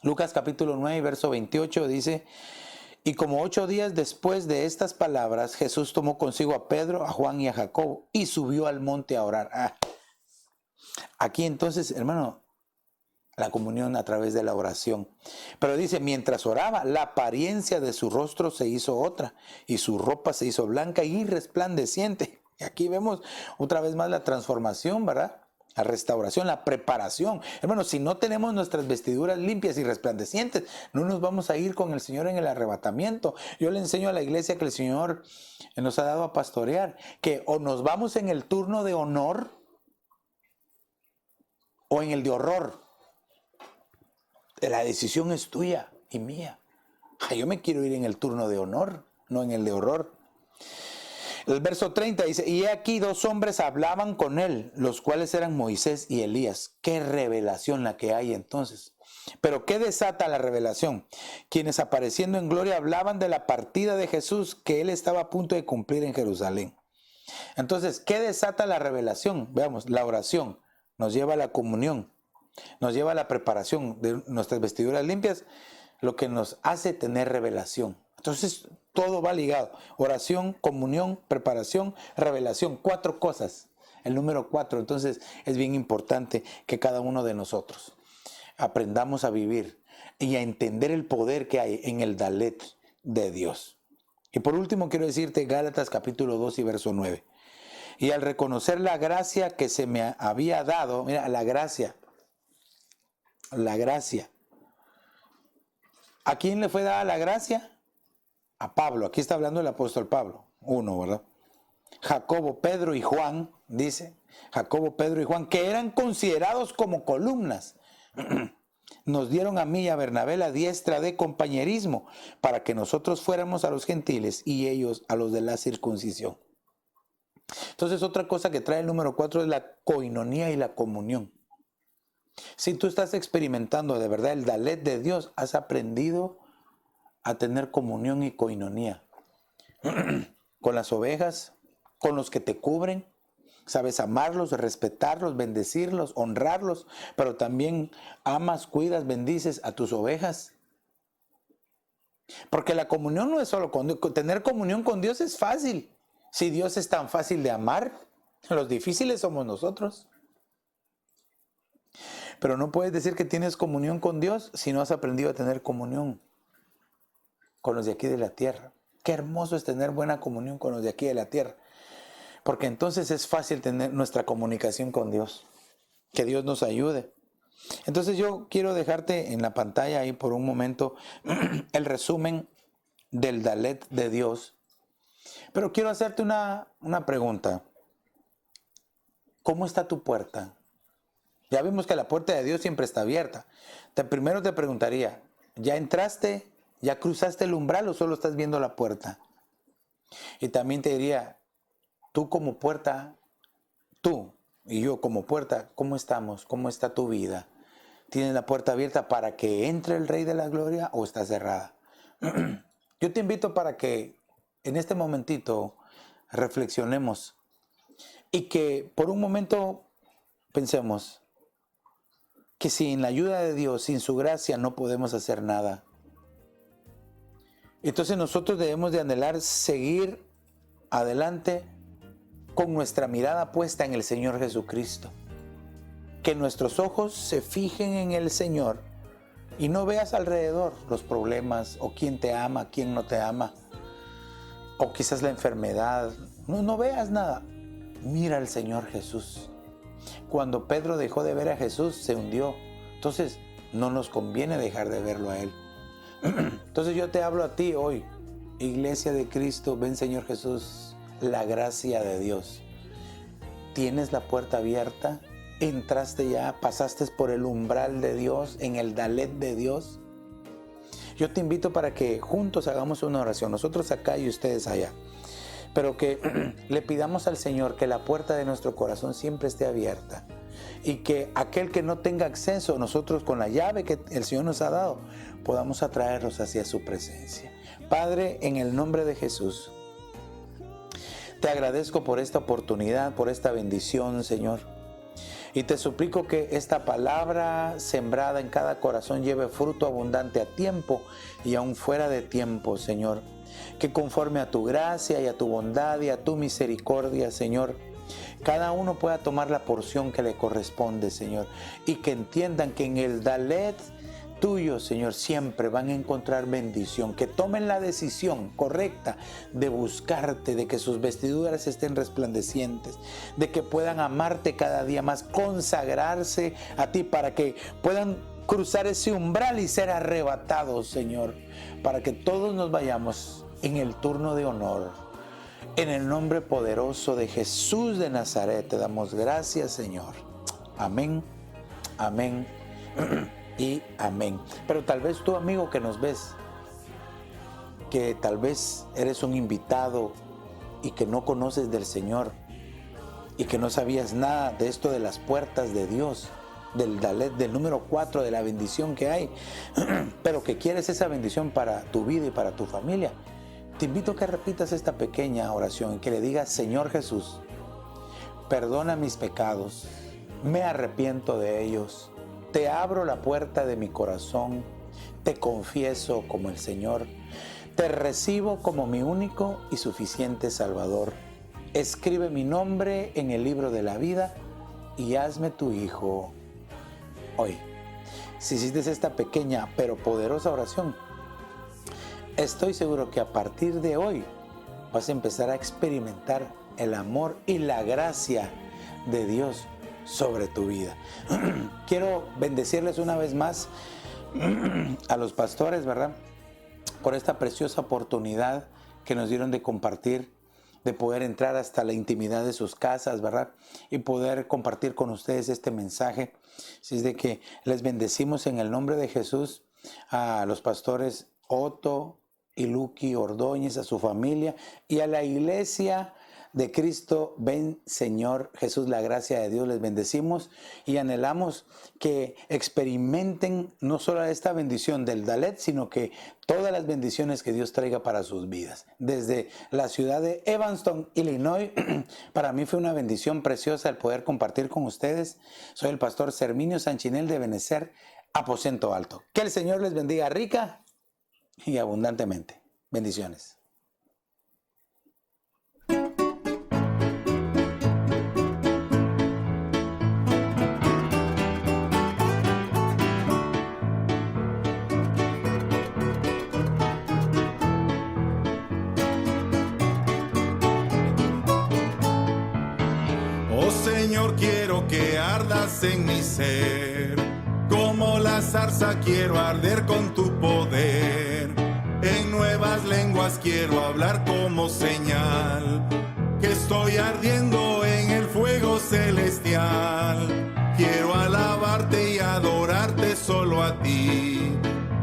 Lucas capítulo 9, verso 28 dice, y como 8 días después de estas palabras, Jesús tomó consigo a Pedro, a Juan y a Jacobo y subió al monte a orar. Aquí entonces, hermano, la comunión a través de la oración. Pero dice, mientras oraba, la apariencia de su rostro se hizo otra y su ropa se hizo blanca y resplandeciente. Y aquí vemos otra vez más la transformación, ¿verdad? La restauración, la preparación. Hermano, si no tenemos nuestras vestiduras limpias y resplandecientes, no nos vamos a ir con el Señor en el arrebatamiento. Yo le enseño a la iglesia que el Señor nos ha dado a pastorear, que o nos vamos en el turno de honor o en el de horror. La decisión es tuya y mía. Yo me quiero ir en el turno de honor, no en el de horror. El verso 30 dice, y aquí 2 hombres hablaban con él, los cuales eran Moisés y Elías. Qué revelación la que hay entonces. Pero ¿qué desata la revelación? Quienes apareciendo en gloria hablaban de la partida de Jesús que él estaba a punto de cumplir en Jerusalén. Entonces, ¿qué desata la revelación? Veamos, la oración nos lleva a la comunión, nos lleva a la preparación de nuestras vestiduras limpias, lo que nos hace tener revelación. Entonces, todo va ligado. Oración, comunión, preparación, revelación. 4 cosas. El número 4. Entonces, es bien importante que cada uno de nosotros aprendamos a vivir y a entender el poder que hay en el Dalet de Dios. Y por último, quiero decirte Gálatas capítulo 2 y verso 9. Y al reconocer la gracia que se me había dado, mira, la gracia. ¿A quién le fue dada la gracia? A Pablo. Aquí está hablando el apóstol Pablo. Uno, ¿verdad? Jacobo, Pedro y Juan, dice. Jacobo, Pedro y Juan, que eran considerados como columnas, nos dieron a mí y a Bernabé la diestra de compañerismo para que nosotros fuéramos a los gentiles y ellos a los de la circuncisión. Entonces, otra cosa que trae el número 4 es la coinonía y la comunión. Si tú estás experimentando de verdad el Dalet de Dios, has aprendido a tener comunión y coinonía con las ovejas, con los que te cubren. Sabes amarlos, respetarlos, bendecirlos, honrarlos, pero también amas, cuidas, bendices a tus ovejas. Porque la comunión no es solo con Dios. Tener comunión con Dios es fácil. Si Dios es tan fácil de amar, los difíciles somos nosotros. Pero no puedes decir que tienes comunión con Dios si no has aprendido a tener comunión con los de aquí de la tierra. Qué hermoso es tener buena comunión con los de aquí de la tierra. Porque entonces es fácil tener nuestra comunicación con Dios. Que Dios nos ayude. Entonces yo quiero dejarte en la pantalla ahí por un momento el resumen del Dalet de Dios. Pero quiero hacerte una pregunta. ¿Cómo está tu puerta? Ya vimos que la puerta de Dios siempre está abierta. Primero te preguntaría, ¿ya entraste? ¿Ya cruzaste el umbral o solo estás viendo la puerta? Y también te diría, tú como puerta, tú y yo como puerta, ¿cómo estamos? ¿Cómo está tu vida? ¿Tienes la puerta abierta para que entre el Rey de la Gloria o está cerrada? Yo te invito para que en este momentito reflexionemos y que por un momento pensemos que sin la ayuda de Dios, sin su gracia, no podemos hacer nada. Entonces nosotros debemos de anhelar seguir adelante con nuestra mirada puesta en el Señor Jesucristo. Que nuestros ojos se fijen en el Señor y no veas alrededor los problemas o quién te ama, quién no te ama, o quizás la enfermedad. No veas nada. Mira al Señor Jesús. Cuando Pedro dejó de ver a Jesús, se hundió. Entonces, no nos conviene dejar de verlo a Él. Entonces yo te hablo a ti hoy, Iglesia de Cristo, ven Señor Jesús, la gracia de Dios. ¿Tienes la puerta abierta? ¿Entraste ya? ¿Pasaste por el umbral de Dios, en el Dalet de Dios? Yo te invito para que juntos hagamos una oración, nosotros acá y ustedes allá. Pero que le pidamos al Señor que la puerta de nuestro corazón siempre esté abierta. Y que aquel que no tenga acceso, nosotros con la llave que el Señor nos ha dado, podamos atraerlos hacia su presencia. Padre, en el nombre de Jesús, te agradezco por esta oportunidad, por esta bendición, Señor. Y te suplico que esta palabra sembrada en cada corazón lleve fruto abundante a tiempo y aún fuera de tiempo, Señor. Que conforme a tu gracia y a tu bondad y a tu misericordia, Señor, cada uno pueda tomar la porción que le corresponde, Señor. Y que entiendan que en el Dalet tuyos, Señor, siempre van a encontrar bendición. Que tomen la decisión correcta de buscarte, de que sus vestiduras estén resplandecientes, de que puedan amarte cada día más, consagrarse a ti para que puedan cruzar ese umbral y ser arrebatados, Señor, para que todos nos vayamos en el turno de honor. En el nombre poderoso de Jesús de Nazaret te damos gracias, Señor. Amén, amén y amén. Pero tal vez tú, amigo que nos ves, que tal vez eres un invitado y que no conoces del Señor y que no sabías nada de esto de las puertas de Dios, del Dalet, del número 4, de la bendición que hay, pero que quieres esa bendición para tu vida y para tu familia, te invito a que repitas esta pequeña oración y que le digas: Señor Jesús, perdona mis pecados, me arrepiento de ellos, te abro la puerta de mi corazón, te confieso como el Señor, te recibo como mi único y suficiente Salvador. Escribe mi nombre en el libro de la vida y hazme tu hijo hoy. Si hiciste esta pequeña pero poderosa oración, estoy seguro que a partir de hoy vas a empezar a experimentar el amor y la gracia de Dios sobre tu vida. Quiero bendecirles una vez más a los pastores, ¿verdad?, por esta preciosa oportunidad que nos dieron de compartir, de poder entrar hasta la intimidad de sus casas, ¿verdad?, y poder compartir con ustedes este mensaje. Así es de que les bendecimos en el nombre de Jesús a los pastores Otto y Luqui Ordóñez, a su familia y a la iglesia de Cristo. Ven, Señor Jesús, la gracia de Dios. Les bendecimos y anhelamos que experimenten no solo esta bendición del Dalet, sino que todas las bendiciones que Dios traiga para sus vidas. Desde la ciudad de Evanston, Illinois, para mí fue una bendición preciosa el poder compartir con ustedes. Soy el pastor Serminio Sanchinel de Benecer, Aposento Alto. Que el Señor les bendiga rica y abundantemente. Bendiciones. Oh Señor, quiero que ardas en mi ser, como la zarza quiero arder con tu poder. En nuevas lenguas quiero hablar como señal, que estoy ardiendo en el fuego celestial. Quiero alabarte y adorarte solo a ti,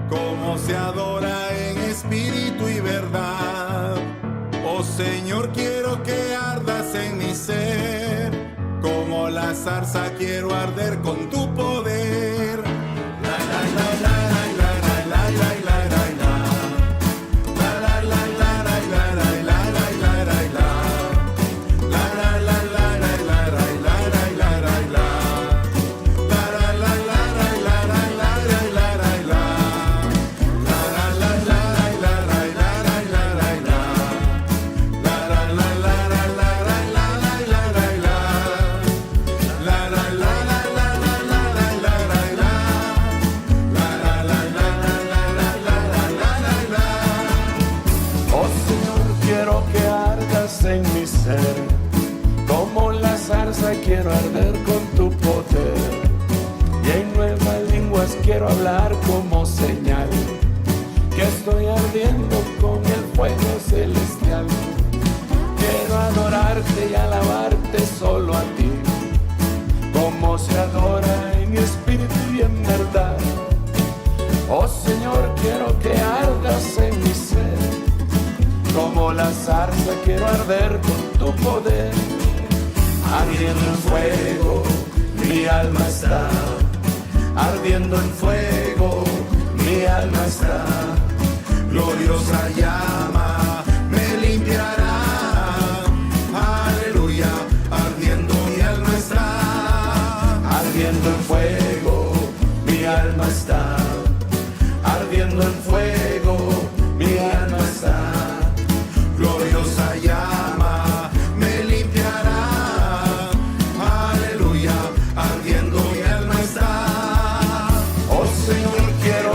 como se adora en espíritu y verdad. Oh Señor, quiero que ardas en mi ser, como la zarza quiero arder con tu poder. La la la la la la la la la la la. La la la la la la la la la la la la. La la la la la la la la la la la la. La la la la la la la la la la la la. La la la la la la la la la la la la. La la la la la la la la la la la la. La la la la la la la la la la la. La la la la la la la la la la. Oh Señor, quiero que ardas en mi ser, como la zarza quiero arder con tu poder. Y en nuevas lenguas quiero hablar como señal, que estoy ardiendo con el fuego celestial. Quiero adorarte y alabarte solo a ti, como se adora en espíritu y en verdad. Oh Señor, quiero que ardas en mi ser, como la zarza quiero arder con tu poder. Ardiendo en fuego, mi alma está. Ardiendo en fuego, mi alma está. Gloriosa llama me limpiará. Aleluya, ardiendo mi alma está. Ardiendo en fuego, mi alma está. Ardiendo en fuego, mi alma está. Gloriosa llama me limpiará. Aleluya, ardiendo mi alma está. Oh Señor, quiero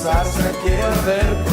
zarza quiero arder